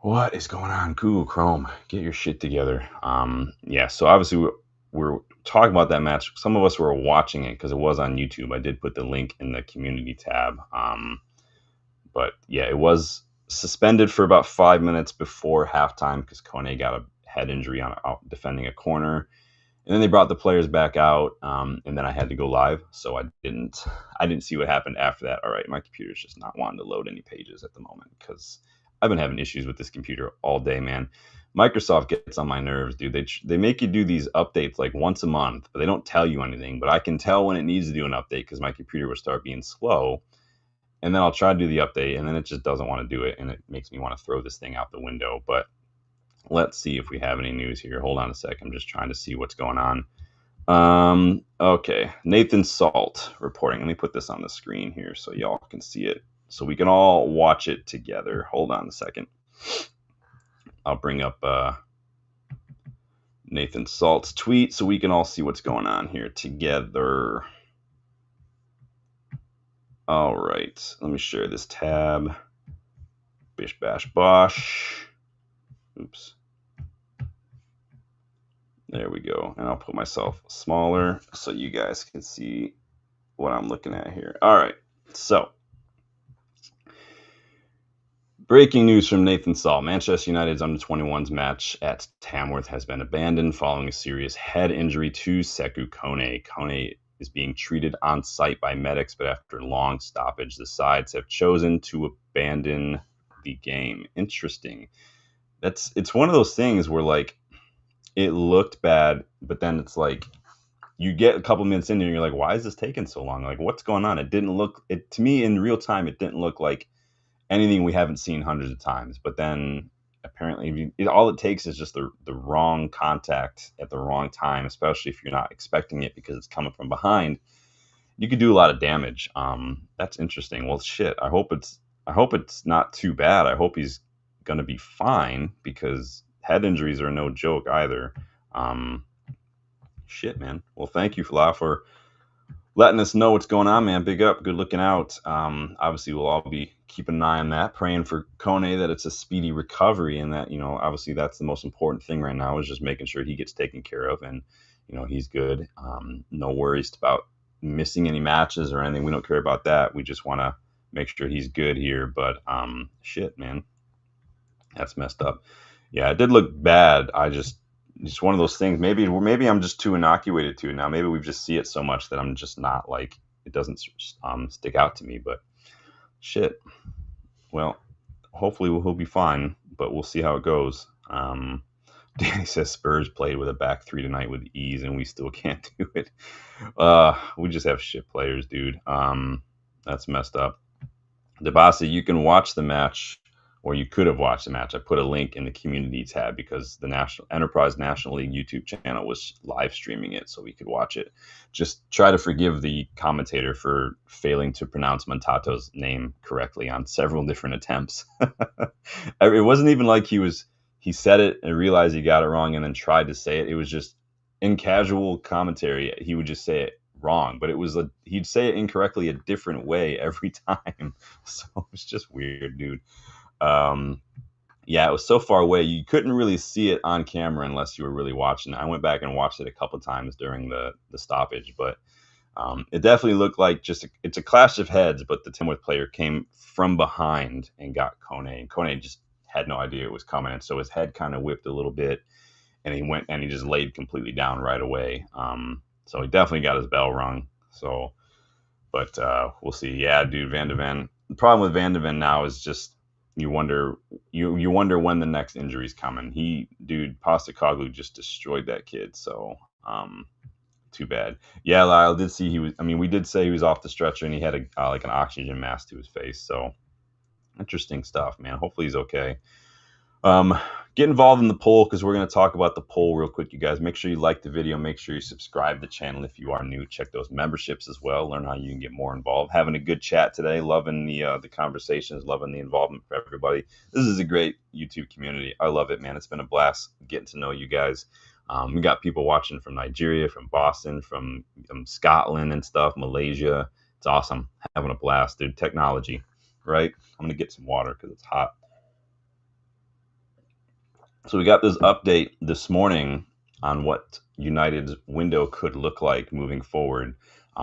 What is going on? Google Chrome, get your shit together. Yeah, so obviously we're talking about that match. Some of us were watching it because it was on YouTube. I did put the link in the community tab. But yeah, it was suspended for about 5 minutes before halftime because Kone got a head injury on defending a corner. And then they brought the players back out, and then I had to go live, so I didn't see what happened after that. All right, my computer's just not wanting to load any pages at the moment because I've been having issues with this computer all day, man. Microsoft gets on my nerves, dude. They make you do these updates like once a month, but they don't tell you anything. But I can tell when it needs to do an update because my computer will start being slow, and then I'll try to do the update, and then it just doesn't want to do it, and it makes me want to throw this thing out the window. But let's see if we have any news here. Hold on a sec. I'm just trying to see what's going on. Okay. Nathan Salt reporting. Let me put this on the screen here so y'all can see it, so we can all watch it together. Hold on a second. I'll bring up Nathan Salt's tweet so we can all see what's going on here together. All right. Let me share this tab. Bish bash bosh. Oops. There we go. And I'll put myself smaller so you guys can see what I'm looking at here. All right. So, breaking news from Nathan Salt. Manchester United's under-21s match at Tamworth has been abandoned following a serious head injury to Sekou Kone. Kone is being treated on site by medics, but after a long stoppage, the sides have chosen to abandon the game. Interesting. It's one of those things where, like, it looked bad, but then it's like you get a couple minutes in and you're like, why is this taking so long? Like, what's going on? It didn't look, it to me in real time, it didn't look like anything we haven't seen hundreds of times. But then apparently all it takes is just the wrong contact at the wrong time, especially if you're not expecting it because it's coming from behind. You could do a lot of damage. That's interesting. Well, shit. I hope it's not too bad. I hope he's going to be fine because head injuries are no joke either. Shit, man. Well, thank you for letting us know what's going on, man. Big up. Good looking out. Obviously, we'll all be keeping an eye on that, praying for Kone that it's a speedy recovery and that, obviously that's the most important thing right now is just making sure he gets taken care of and, he's good. No worries about missing any matches or anything. We don't care about that. We just want to make sure he's good here. But shit, man. That's messed up. Yeah, it did look bad. Just one of those things. Maybe I'm just too inoculated to it now. Maybe we just see it so much that I'm just not like it doesn't stick out to me. But shit. Well, hopefully he'll be fine. But we'll see how it goes. Danny says Spurs played with a back three tonight with ease, and we still can't do it. We just have shit players, dude. That's messed up. Debasi, you can watch the match. Or you could have watched the match. I put a link in the community tab because the Enterprise National League YouTube channel was live streaming it so we could watch it. Just try to forgive the commentator for failing to pronounce Montato's name correctly on several different attempts. It wasn't even like he said it and realized he got it wrong and then tried to say it. It was just in casual commentary, he would just say it wrong, but he'd say it incorrectly a different way every time. So it was just weird, dude. Yeah, it was so far away you couldn't really see it on camera unless you were really watching. I went back and watched it a couple times during the stoppage, but it definitely looked like it's a clash of heads. But the Tamworth player came from behind and got Kone, and Kone just had no idea it was coming, and so his head kind of whipped a little bit, and he just laid completely down right away. So he definitely got his bell rung. So, but we'll see. Yeah, dude, Van de Ven. The problem with Van de Ven now is just. You wonder when the next injury's coming. Postecoglou just destroyed that kid. So, too bad. Yeah, Lyle did see we did say he was off the stretcher and he had like an oxygen mask to his face. So, interesting stuff, man. Hopefully he's okay. Get involved in the poll because we're going to talk about the poll real quick, you guys. Make sure you like the video. Make sure you subscribe to the channel if you are new. Check those memberships as well. Learn how you can get more involved. Having a good chat today. Loving the conversations. Loving the involvement for everybody. This is a great YouTube community. I love it, man. It's been a blast getting to know you guys. We got people watching from Nigeria, from Boston, from Scotland and stuff, Malaysia. It's awesome. Having a blast, dude. Technology, right? I'm going to get some water because it's hot. So we got this update this morning on what United's window could look like moving forward.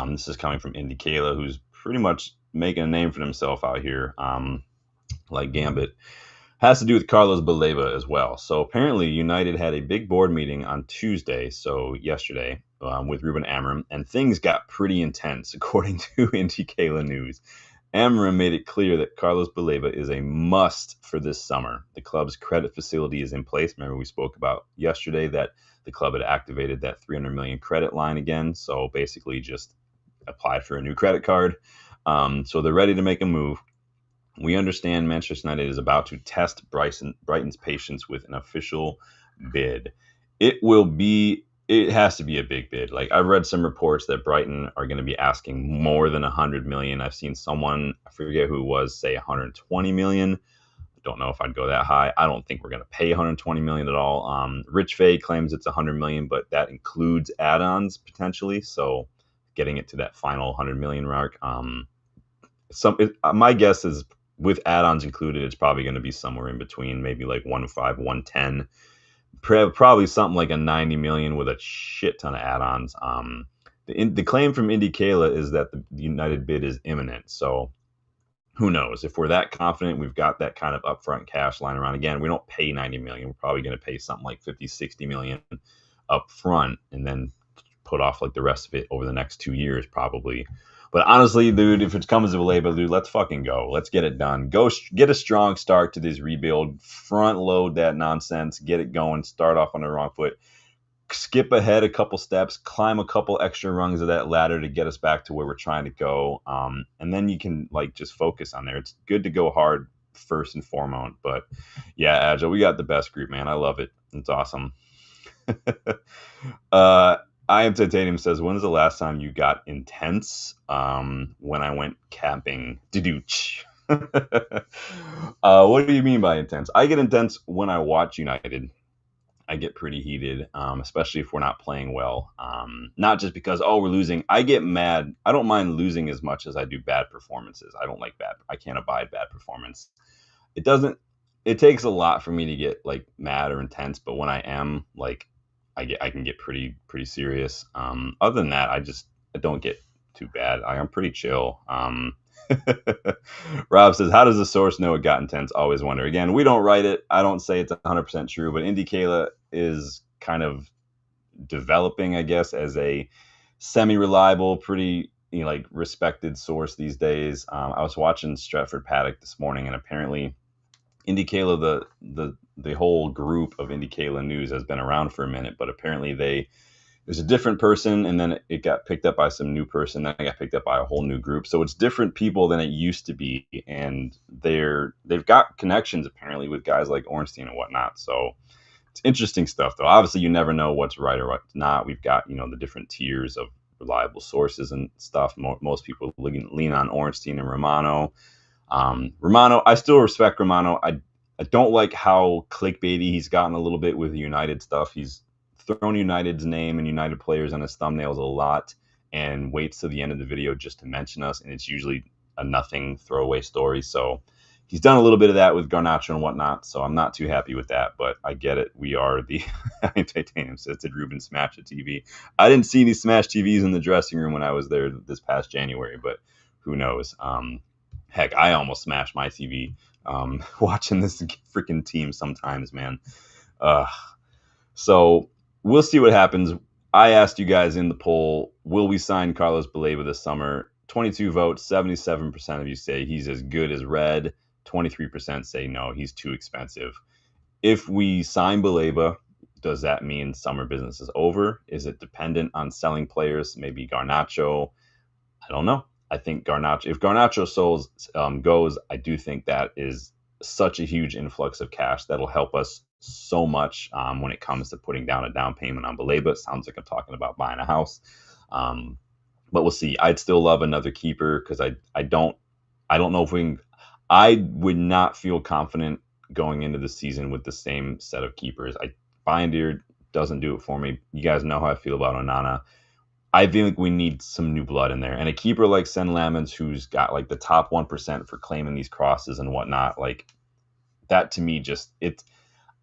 This is coming from Indy Kayla, who's pretty much making a name for himself out here, like Gambit. Has to do with Carlos Baleba as well. So apparently, United had a big board meeting on Tuesday, so yesterday, with Ruben Amorim, and things got pretty intense, according to Indy Kayla News. Amorim made it clear that Carlos Baleba is a must for this summer. The club's credit facility is in place. Remember, we spoke about yesterday that the club had activated that 300 million credit line again. So basically, just applied for a new credit card. So they're ready to make a move. We understand Manchester United is about to test Brighton's patience with an official bid. It has to be a big bid. Like, I've read some reports that Brighton are going to be asking more than 100 million. I've seen someone, I forget who it was, say 120 million. Don't know if I'd go that high. I don't think we're going to pay 120 million at all. Rich Faye claims it's 100 million, but that includes add-ons potentially. So getting it to that final 100 million mark. My guess is with add-ons included, it's probably going to be somewhere in between, maybe like 105, 110, probably something like a 90 million with a shit ton of add-ons. The claim from Indy Kayla is that the United bid is imminent. So who knows? If we're that confident, we've got that kind of upfront cash lying around. Again, we don't pay 90 million. We're probably going to pay something like 50, 60 million up front and then put off like the rest of it over the next 2 years, probably. But honestly, dude, if it comes to Baleba, dude, let's fucking go. Let's get it done. Go get a strong start to this rebuild. Front load that nonsense. Get it going. Start off on the wrong foot. Skip ahead a couple steps. Climb a couple extra rungs of that ladder to get us back to where we're trying to go. And then you can like just focus on there. It's good to go hard first and foremost. But yeah, Agile, we got the best group, man. I love it. It's awesome. I Am Titanium says, when was the last time you got intense? When I went camping. What do you mean by intense? I get intense when I watch United. I get pretty heated, especially if we're not playing well. Not just because, we're losing. I get mad. I don't mind losing as much as I do bad performances. I don't like bad. I can't abide bad performance. It takes a lot for me to get like mad or intense, but when I am, like, I can get pretty serious. Other than that, I don't get too bad. I'm pretty chill. Rob says, how does the source know it got intense? Always wonder. Again, we don't write it. I don't say it's 100% true, but Indy Kayla is kind of developing, I guess, as a semi-reliable, pretty like respected source these days. I was watching Stretford Paddock this morning, and apparently Indy Kayla, the whole group of Indy Kayla News has been around for a minute, but apparently there's a different person, and then it got picked up by some new person, then it got picked up by a whole new group. So it's different people than it used to be, and they've got connections apparently with guys like Ornstein and whatnot. So it's interesting stuff, though. Obviously, you never know what's right or what's not. We've got the different tiers of reliable sources and stuff. Most people lean on Ornstein and Romano. Romano, I still respect Romano. I don't like how clickbaity he's gotten a little bit with United stuff. He's thrown United's name and United players on his thumbnails a lot and waits to the end of the video just to mention us, and it's usually a nothing throwaway story. So he's done a little bit of that with Garnacho and whatnot, so I'm not too happy with that, but I get it. We are the Titanium says, did Ruben smash a TV? I didn't see any smash TVs in the dressing room when I was there this past January, but who knows? Heck, I almost smashed my TV watching this freaking team sometimes, man. So we'll see what happens. I asked you guys in the poll, will we sign Carlos Baleba this summer? 22 votes, 77% of you say he's as good as red. 23% say no, he's too expensive. If we sign Baleba, does that mean summer business is over? Is it dependent on selling players? Maybe Garnacho? I don't know. I think if Garnacho goes, I do think that is such a huge influx of cash that'll help us so much when it comes to putting down a down payment on Baleba. It sounds like I'm talking about buying a house, but we'll see. I'd still love another keeper because I don't know if we can. I would not feel confident going into the season with the same set of keepers. Bindier doesn't do it for me. You guys know how I feel about Onana. I feel like we need some new blood in there. And a keeper like Sen Lamens, who's got like the top 1% for claiming these crosses and whatnot, like that to me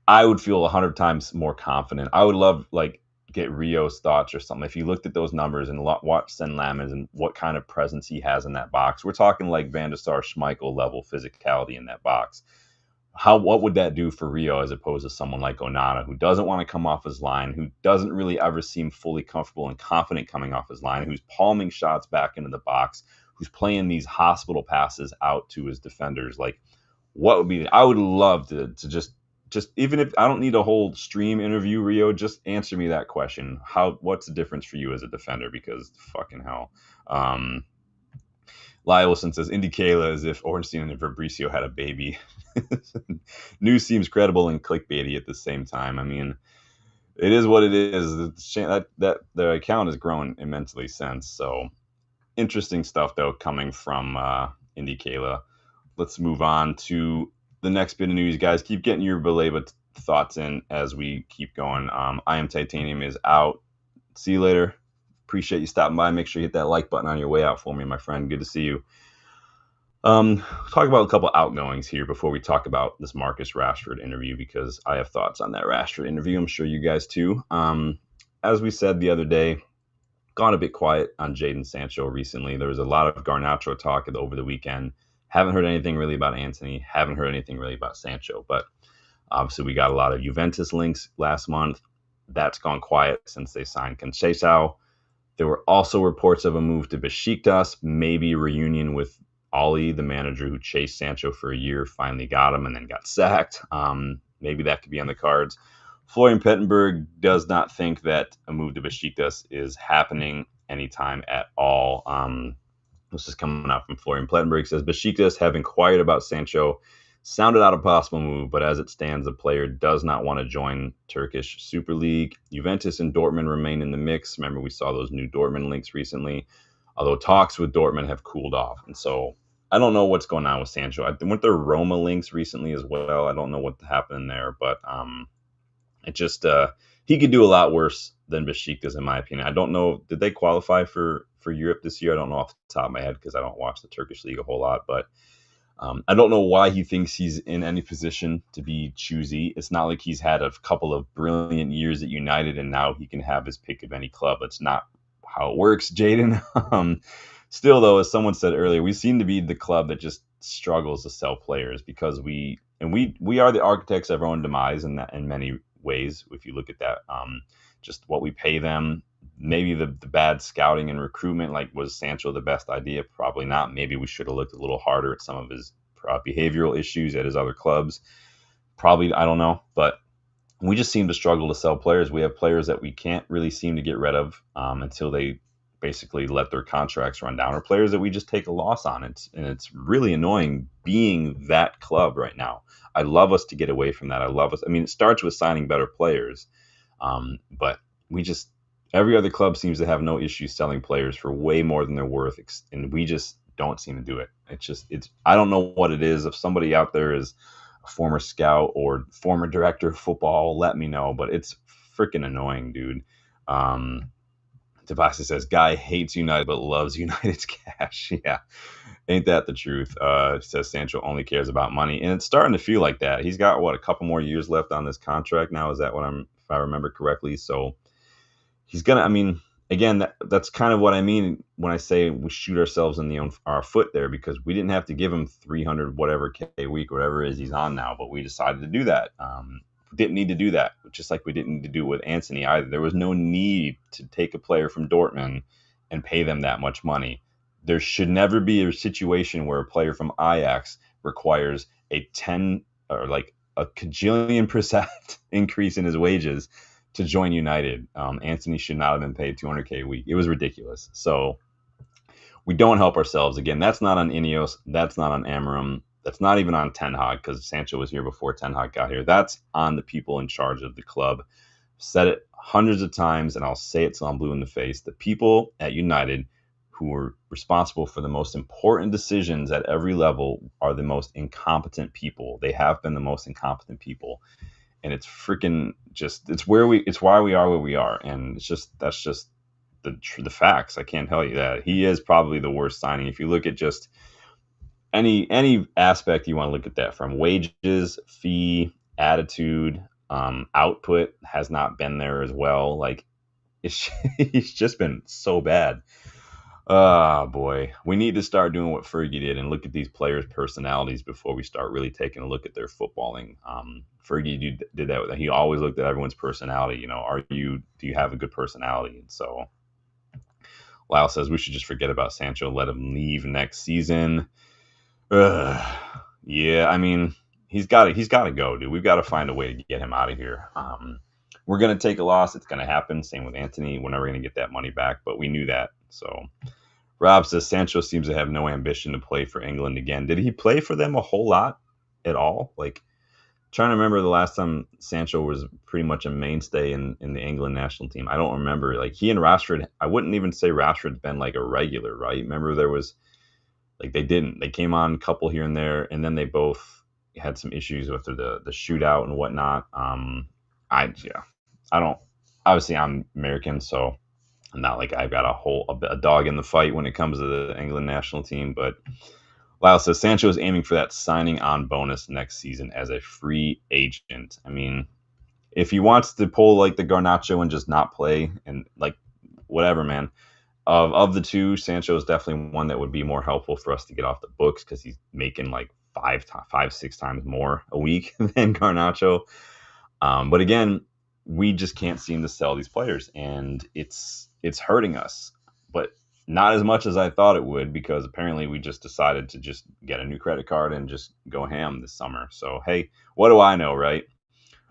I would feel 100 times more confident. I would love like get Rio's thoughts or something. If you looked at those numbers and watched Sen Lamens and what kind of presence he has in that box, we're talking like Van der Sar Schmeichel level physicality in that box. What would that do for Rio as opposed to someone like Onana, who doesn't want to come off his line, who doesn't really ever seem fully comfortable and confident coming off his line, who's palming shots back into the box, who's playing these hospital passes out to his defenders? Like, what would be? I would love to just even if I don't need a whole stream interview, Rio, just answer me that question. What's the difference for you as a defender? Because fucking hell. Lylison says, Indicala as if Ornstein and Fabricio had a baby. News seems credible and clickbaity at the same time. I mean, it is what it is. That the account has grown immensely since. So interesting stuff, though, coming from Indicala. Let's move on to the next bit of news, guys. Keep getting your Baleba thoughts in as we keep going. I Am Titanium is out. See you later. Appreciate you stopping by. Make sure you hit that like button on your way out for me, my friend. Good to see you. Talk about a couple outgoings here before we talk about this Marcus Rashford interview, because I have thoughts on that Rashford interview. I'm sure you guys too. As we said the other day, gone a bit quiet on Jadon Sancho recently. There was a lot of Garnacho talk over the weekend. Haven't heard anything really about Antony. Haven't heard anything really about Sancho. But obviously we got a lot of Juventus links last month. That's gone quiet since they signed Conceição. There were also reports of a move to Besiktas, maybe a reunion with Oli, the manager who chased Sancho for a year, finally got him and then got sacked. Maybe that could be on the cards. Florian Pettenberg does not think that a move to Besiktas is happening anytime at all. This is coming out from Florian Pettenberg. Says Besiktas have inquired about Sancho, sounded out a possible move, but as it stands, the player does not want to join Turkish Super League. Juventus and Dortmund remain in the mix. Remember, we saw those new Dortmund links recently, although talks with Dortmund have cooled off. And so I don't know what's going on with Sancho. Weren't there Roma links recently as well? I don't know what happened there, but it just he could do a lot worse than Besiktas, in my opinion. I don't know. Did they qualify for Europe this year? I don't know off the top of my head because I don't watch the Turkish league a whole lot, but I don't know why he thinks he's in any position to be choosy. It's not like he's had a couple of brilliant years at United and now he can have his pick of any club. That's not how it works, Jadon. Still, though, as someone said earlier, we seem to be the club that just struggles to sell players because we are the architects of our own demise in many ways. If you look at that, just what we pay them, maybe the bad scouting and recruitment. Like, was Sancho the best idea? Probably not. Maybe we should have looked a little harder at some of his behavioral issues at his other clubs. Probably, I don't know, but we just seem to struggle to sell players. We have players that we can't really seem to get rid of until they basically let their contracts run down, or players that we just take a loss on. And it's really annoying being that club right now. I love us to get away from that. I mean, it starts with signing better players, but every other club seems to have no issue selling players for way more than they're worth, and we just don't seem to do it. I don't know what it is. If somebody out there is a former scout or former director of football, let me know, but it's freaking annoying, dude. Tabasi says, guy hates United but loves United's cash. Yeah, ain't that the truth? Says Sancho only cares about money, and it's starting to feel like that. He's got, a couple more years left on this contract now? Is that if I remember correctly? So he's gonna. I mean, again, that's kind of what I mean when I say we shoot ourselves in our foot there, because we didn't have to give him 300 whatever K a week, whatever it is he's on now, but we decided to do that. Didn't need to do that, just like we didn't need to do it with Antony either. There was no need to take a player from Dortmund and pay them that much money. There should never be a situation where a player from Ajax requires a 10 or like a cajillion% increase in his wages to join United. Antony should not have been paid 200K a week. It was ridiculous. So we don't help ourselves. Again, that's not on Ineos. That's not on Amorim. That's not even on Ten Hag, because Sancho was here before Ten Hag got here. That's on the people in charge of the club. Said it hundreds of times, and I'll say it till I'm blue in the face. The people at United who are responsible for the most important decisions at every level are the most incompetent people. They have been the most incompetent people. And it's freaking it's why we are where we are. And that's just the facts. I can't tell you that. He is probably the worst signing. If you look at just any aspect you want to look at that from, wages, fee, attitude, Output has not been there as well. Like it's just been so bad. Oh boy, we need to start doing what Fergie did and look at these players' personalities before we start really taking a look at their footballing. Fergie did that. He always looked at everyone's personality. Do you have a good personality? And so Lyle says we should just forget about Sancho, let him leave next season. Yeah, I mean he's got to go, dude. We've got to find a way to get him out of here. We're gonna take a loss. It's gonna happen. Same with Anthony. We're never gonna get that money back, but we knew that. So Rob says Sancho seems to have no ambition to play for England again. Did he play for them a whole lot at all? Like, trying to remember the last time Sancho was pretty much a mainstay in the England national team. I don't remember. Like, he and Rashford, I wouldn't even say Rashford's been like a regular, right? Remember there was, like, they came on a couple here and there, and then they both had some issues with the shootout and whatnot. I don't, obviously I'm American, so not like I've got a dog in the fight when it comes to the England national team, but Lyle says Sancho is aiming for that signing on bonus next season as a free agent. I mean, if he wants to pull like the Garnacho and just not play and like whatever, man. Of the two, Sancho is definitely one that would be more helpful for us to get off the books because he's making like 6 times more a week than Garnacho. But again, we just can't seem to sell these players, and it's hurting us. But not as much as I thought it would, because apparently we just decided to just get a new credit card and just go ham this summer. So hey, what do I know, right?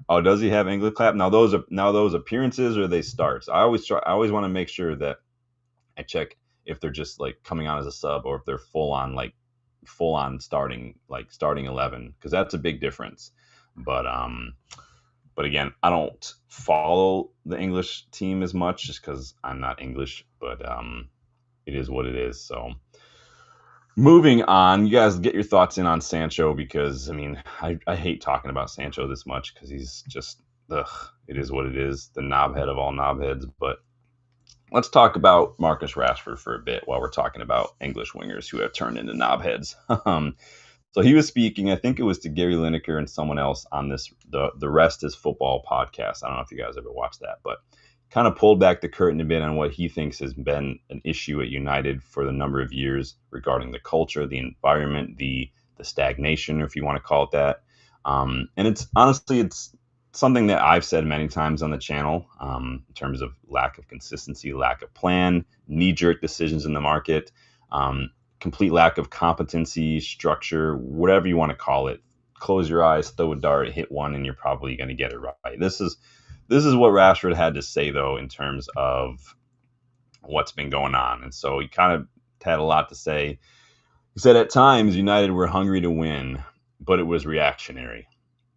Oh, does he have England clap? Now those appearances, or they starts. I always want to make sure that I check if they're just like coming on as a sub or if they're full on starting 11, because that's a big difference. But again, I don't follow the English team as much just because I'm not English. But it is what it is. So moving on, you guys get your thoughts in on Sancho, because I mean I hate talking about Sancho this much because he's just it is what it is, the knobhead of all knobheads. But let's talk about Marcus Rashford for a bit while we're talking about English wingers who have turned into knobheads. So he was speaking, I think it was to Gary Lineker and someone else on this, the Rest is Football podcast. I don't know if you guys ever watched that, but kind of pulled back the curtain a bit on what he thinks has been an issue at United for the number of years regarding the culture, the environment, the stagnation, if you want to call it that. And it's something that I've said many times on the channel, in terms of lack of consistency, lack of plan, knee-jerk decisions in the market, complete lack of competency, structure, whatever you want to call it. Close your eyes, throw a dart, hit one, and you're probably going to get it right. This is what Rashford had to say, though, in terms of what's been going on. And so he kind of had a lot to say. He said at times United were hungry to win, but it was reactionary.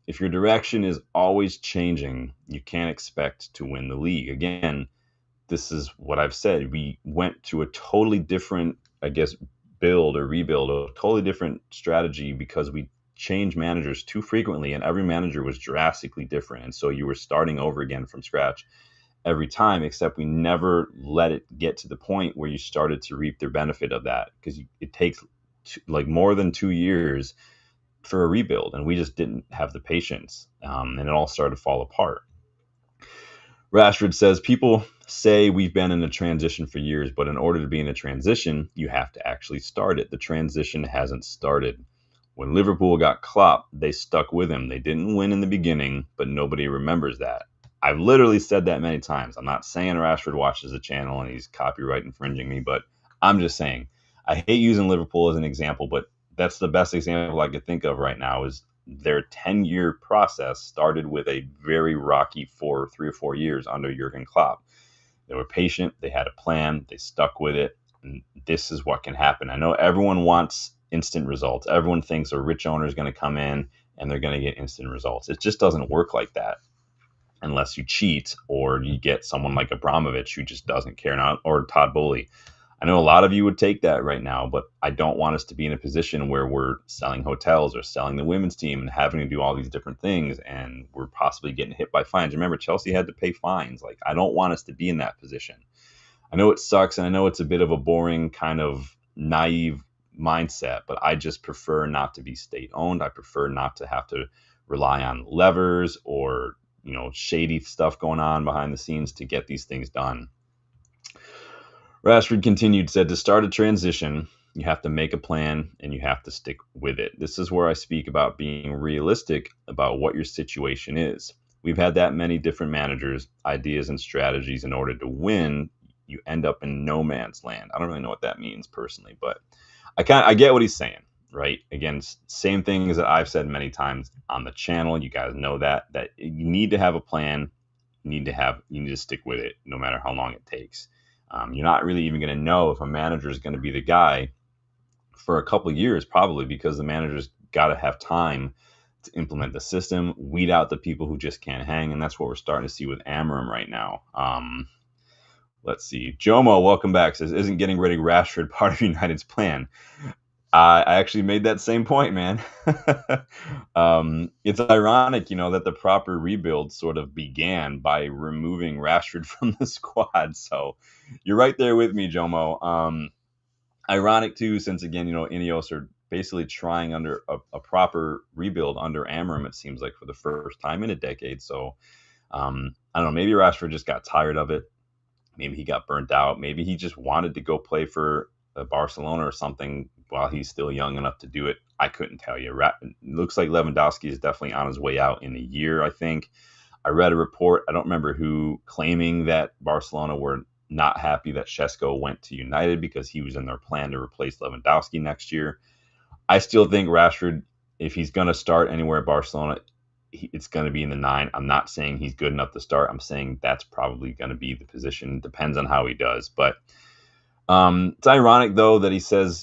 If your direction is always changing, you can't expect to win the league. Again, this is what I've said. We went to a totally different, I guess, build or rebuild, a totally different strategy because we changed managers too frequently, and every manager was drastically different. And so you were starting over again from scratch every time, except we never let it get to the point where you started to reap the benefit of that, because it takes like more than 2 years for a rebuild, and we just didn't have the patience, and it all started to fall apart. Rashford says, people say we've been in a transition for years, but in order to be in a transition, you have to actually start it. The transition hasn't started. When Liverpool got Klopp, they stuck with him. They didn't win in the beginning, but nobody remembers that. I've literally said that many times. I'm not saying Rashford watches the channel and he's copyright infringing me, but I'm just saying, I hate using Liverpool as an example, but that's the best example I could think of right now. Is their 10-year process started with a very rocky 3 or 4 years under Jurgen Klopp. They were patient. They had a plan. They stuck with it. And this is what can happen. I know everyone wants instant results. Everyone thinks a rich owner is going to come in and they're going to get instant results. It just doesn't work like that unless you cheat or you get someone like Abramovich who just doesn't care, or Todd Bowley. I know a lot of you would take that right now, but I don't want us to be in a position where we're selling hotels or selling the women's team and having to do all these different things, and we're possibly getting hit by fines. Remember, Chelsea had to pay fines. Like, I don't want us to be in that position. I know it sucks, and I know it's a bit of a boring kind of naive mindset, but I just prefer not to be state-owned. I prefer not to have to rely on levers or shady stuff going on behind the scenes to get these things done. Rashford continued, said, to start a transition, you have to make a plan and you have to stick with it. This is where I speak about being realistic about what your situation is. We've had that many different managers, ideas, and strategies in order to win. You end up in no man's land. I don't really know what that means personally, but I get what he's saying, right? Again, same things that I've said many times on the channel. You guys know that you need to have a plan. You need to stick with it no matter how long it takes. You're not really even going to know if a manager is going to be the guy for a couple of years, probably, because the manager's got to have time to implement the system, weed out the people who just can't hang, and that's what we're starting to see with Amorim right now. Let's see. Jomo, welcome back, says, isn't getting rid of Rashford part of United's plan? I actually made that same point, man. It's ironic, that the proper rebuild sort of began by removing Rashford from the squad. So you're right there with me, Jomo. Ironic, too, since, again, Ineos are basically trying under a proper rebuild under Amorim, it seems like, for the first time in a decade. So I don't know, maybe Rashford just got tired of it. Maybe he got burnt out. Maybe he just wanted to go play for Barcelona or something while he's still young enough to do it. I couldn't tell you. It looks like Lewandowski is definitely on his way out in a year, I think. I read a report, I don't remember who, claiming that Barcelona were not happy that Šeško went to United because he was in their plan to replace Lewandowski next year. I still think Rashford, if he's going to start anywhere at Barcelona, it's going to be in the 9. I'm not saying he's good enough to start. I'm saying that's probably going to be the position. Depends on how he does. But it's ironic, though, that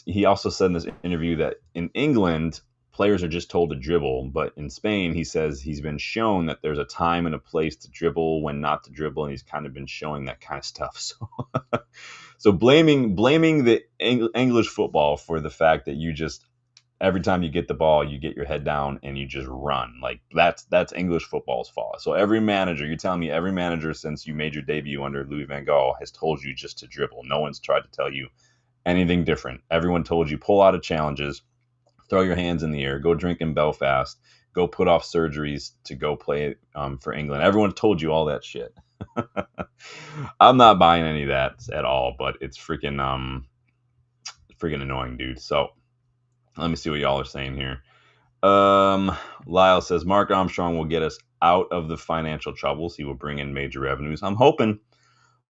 he also said in this interview that in England, players are just told to dribble. But in Spain, he says he's been shown that there's a time and a place to dribble, when not to dribble. And he's kind of been showing that kind of stuff. So blaming the English football for the fact that you just, every time you get the ball, you get your head down and you just run. Like that's English football's fault. So every manager, you're telling me every manager since you made your debut under Louis van Gaal has told you just to dribble. No one's tried to tell you anything different. Everyone told you pull out of challenges, throw your hands in the air, go drink in Belfast, go put off surgeries to go play for England. Everyone told you all that shit. I'm not buying any of that at all, but it's freaking annoying, dude. So let me see what y'all are saying here. Lyle says, Mark Armstrong will get us out of the financial troubles. He will bring in major revenues. I'm hoping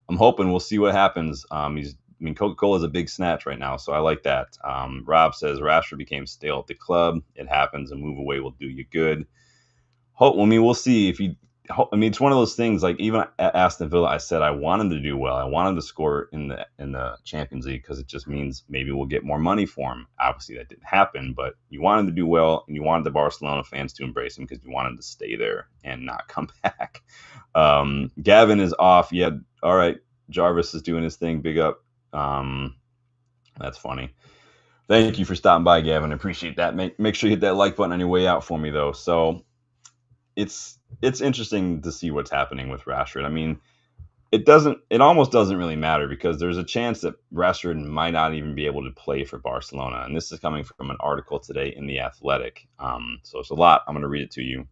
we'll see what happens. Coca-Cola is a big snatch right now, so I like that. Rob says, Rashford became stale at the club. It happens. A move away will do you good. We'll see if he. It's one of those things. Like even at Aston Villa, I said I want him to do well. I want him to score in the Champions League because it just means maybe we'll get more money for him. Obviously, that didn't happen, but you want him to do well, and you wanted the Barcelona fans to embrace him because you want him to stay there and not come back. Gavin is off. Yeah, all right. Jarvis is doing his thing. Big up. That's funny. Thank you for stopping by, Gavin. I appreciate that. Make sure you hit that like button on your way out for me, though. So it's interesting to see what's happening with Rashford. I mean, it almost doesn't really matter because there's a chance that Rashford might not even be able to play for Barcelona. And this is coming from an article today in The Athletic. So it's a lot. I'm going to read it to you.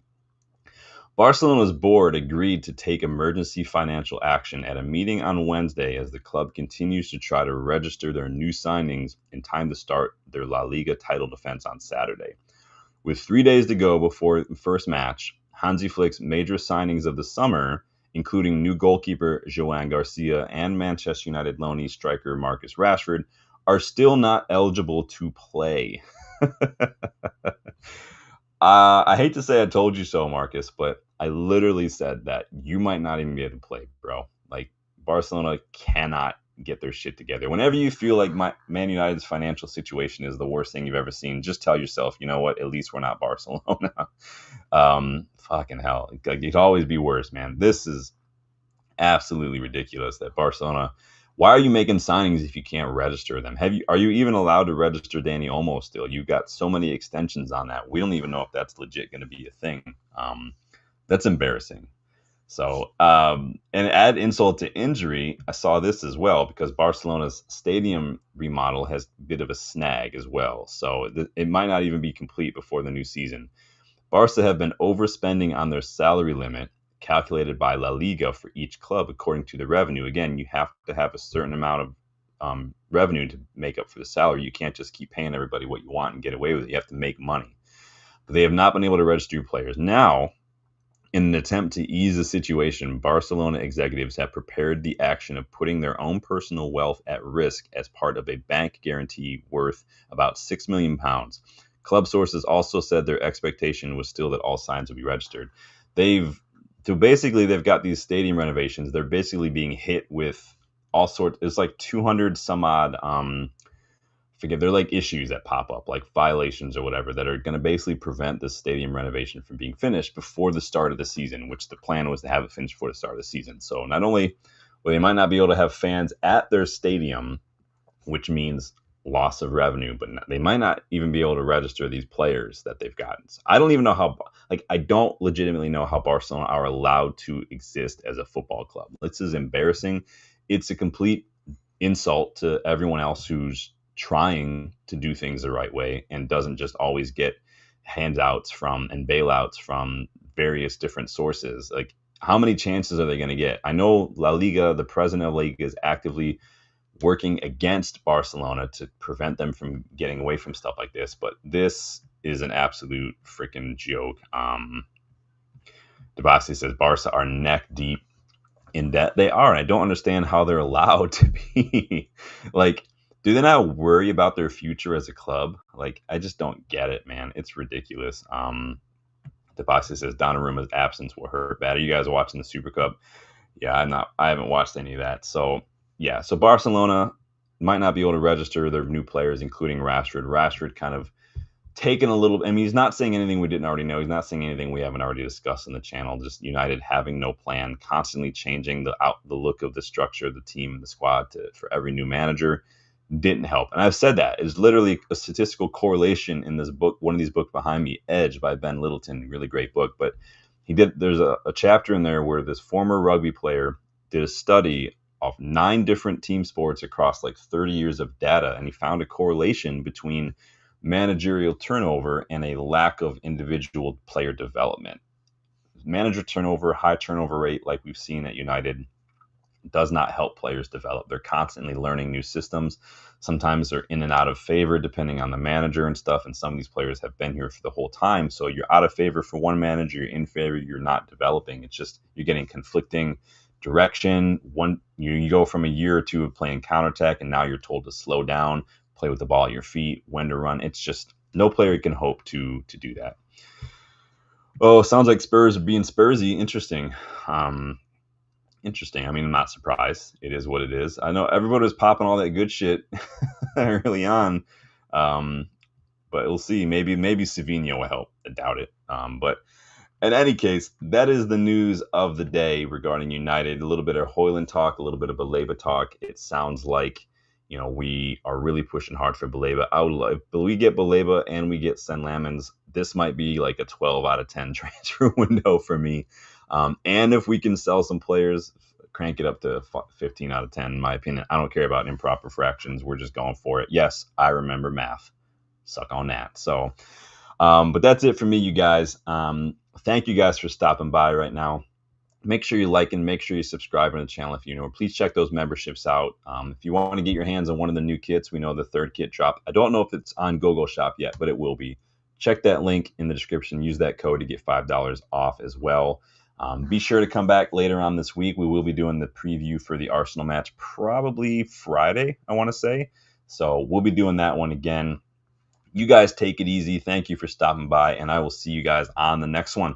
Barcelona's board agreed to take emergency financial action at a meeting on Wednesday as the club continues to try to register their new signings in time to start their La Liga title defense on Saturday. With 3 days to go before the first match, Hansi Flick's major signings of the summer, including new goalkeeper Joan Garcia and Manchester United loanee striker Marcus Rashford, are still not eligible to play. I hate to say I told you so, Marcus, but I literally said that you might not even be able to play, bro. Like, Barcelona cannot get their shit together. Whenever you feel like Man United's financial situation is the worst thing you've ever seen, just tell yourself, you know what? At least we're not Barcelona. Fucking hell. Like, it could always be worse, man. This is absolutely ridiculous that Barcelona... Why are you making signings if you can't register them? Are you even allowed to register Danny Olmo still? You've got so many extensions on that. We don't even know if that's legit going to be a thing. That's embarrassing. So, and add insult to injury, I saw this as well because Barcelona's stadium remodel has a bit of a snag as well. So it might not even be complete before the new season. Barca have been overspending on their salary limit calculated by La Liga for each club according to the revenue. Again, you have to have a certain amount of revenue to make up for the salary. You can't just keep paying everybody what you want and get away with it. You have to make money. But they have not been able to register players. Now, in an attempt to ease the situation, Barcelona executives have prepared the action of putting their own personal wealth at risk as part of a bank guarantee worth about £6 million. Club sources also said their expectation was still that all signs would be registered. They've got these stadium renovations. They're basically being hit with all sorts. It's like 200 some odd they're like issues that pop up, like violations or whatever, that are going to basically prevent the stadium renovation from being finished before the start of the season, which the plan was to have it finished before the start of the season. So not only they might not be able to have fans at their stadium, which means loss of revenue, but they might not even be able to register these players that they've gotten. So I don't even know how, I don't legitimately know how Barcelona are allowed to exist as a football club. This is embarrassing. It's a complete insult to everyone else who's trying to do things the right way and doesn't just always get handouts from and bailouts from various different sources. Like, how many chances are they going to get? I know La Liga, the president of La Liga, is actively working against Barcelona to prevent them from getting away from stuff like this, but this is an absolute freaking joke. Devasi says Barca are neck deep in debt. They are. I don't understand how they're allowed to be. Like, do they not worry about their future as a club? Like, I just don't get it, man. It's ridiculous. Devasi says Donnarumma's absence will hurt bad. Are you guys watching the Super Cup? Yeah, I haven't watched any of that. So yeah, so Barcelona might not be able to register their new players, including Rashford. Rashford kind of taken a little. I mean, he's not saying anything we didn't already know. He's not saying anything we haven't already discussed in the channel. Just United having no plan, constantly changing the look of the structure of the team and the squad for every new manager didn't help. And I've said that. It's literally a statistical correlation in this book, one of these books behind me, Edge by Ben Littleton, really great book. But there's a chapter in there where this former rugby player did a study of 9 different team sports across like 30 years of data, and he found a correlation between managerial turnover and a lack of individual player development. Manager turnover, high turnover rate, like we've seen at United, does not help players develop. They're constantly learning new systems. Sometimes they're in and out of favor depending on the manager and stuff, and some of these players have been here for the whole time. So you're out of favor for one manager, you're in favor, you're not developing. It's just you're getting conflicting direction. You go from a year or two of playing counterattack, and now you're told to slow down, play with the ball at your feet, when to run. It's just no player can hope to do that. Oh, sounds like Spurs are being Spursy. Interesting. Interesting. I mean, I'm not surprised. It is what it is. I know everybody was popping all that good shit early on, but we'll see. Maybe Savinho will help. I doubt it. But in any case, that is the news of the day regarding United. A little bit of Højlund talk, a little bit of Baleba talk. It sounds like we are really pushing hard for Baleba. If we get Baleba and we get Sen Lamens, this might be like a 12 out of 10 transfer window for me. And if we can sell some players, crank it up to 15 out of 10, in my opinion. I don't care about improper fractions. We're just going for it. Yes, I remember math. Suck on that. So, but that's it for me, you guys. Thank you guys for stopping by right now. Make sure you like and make sure you subscribe to the channel if you're new. Please check those memberships out. If you want to get your hands on one of the new kits, we know the 3rd kit dropped. I don't know if it's on GoGoalShop yet, but it will be. Check that link in the description. Use that code to get $5 off as well. Be sure to come back later on this week. We will be doing the preview for the Arsenal match probably Friday, I want to say. So we'll be doing that one again. You guys take it easy. Thank you for stopping by, and I will see you guys on the next one.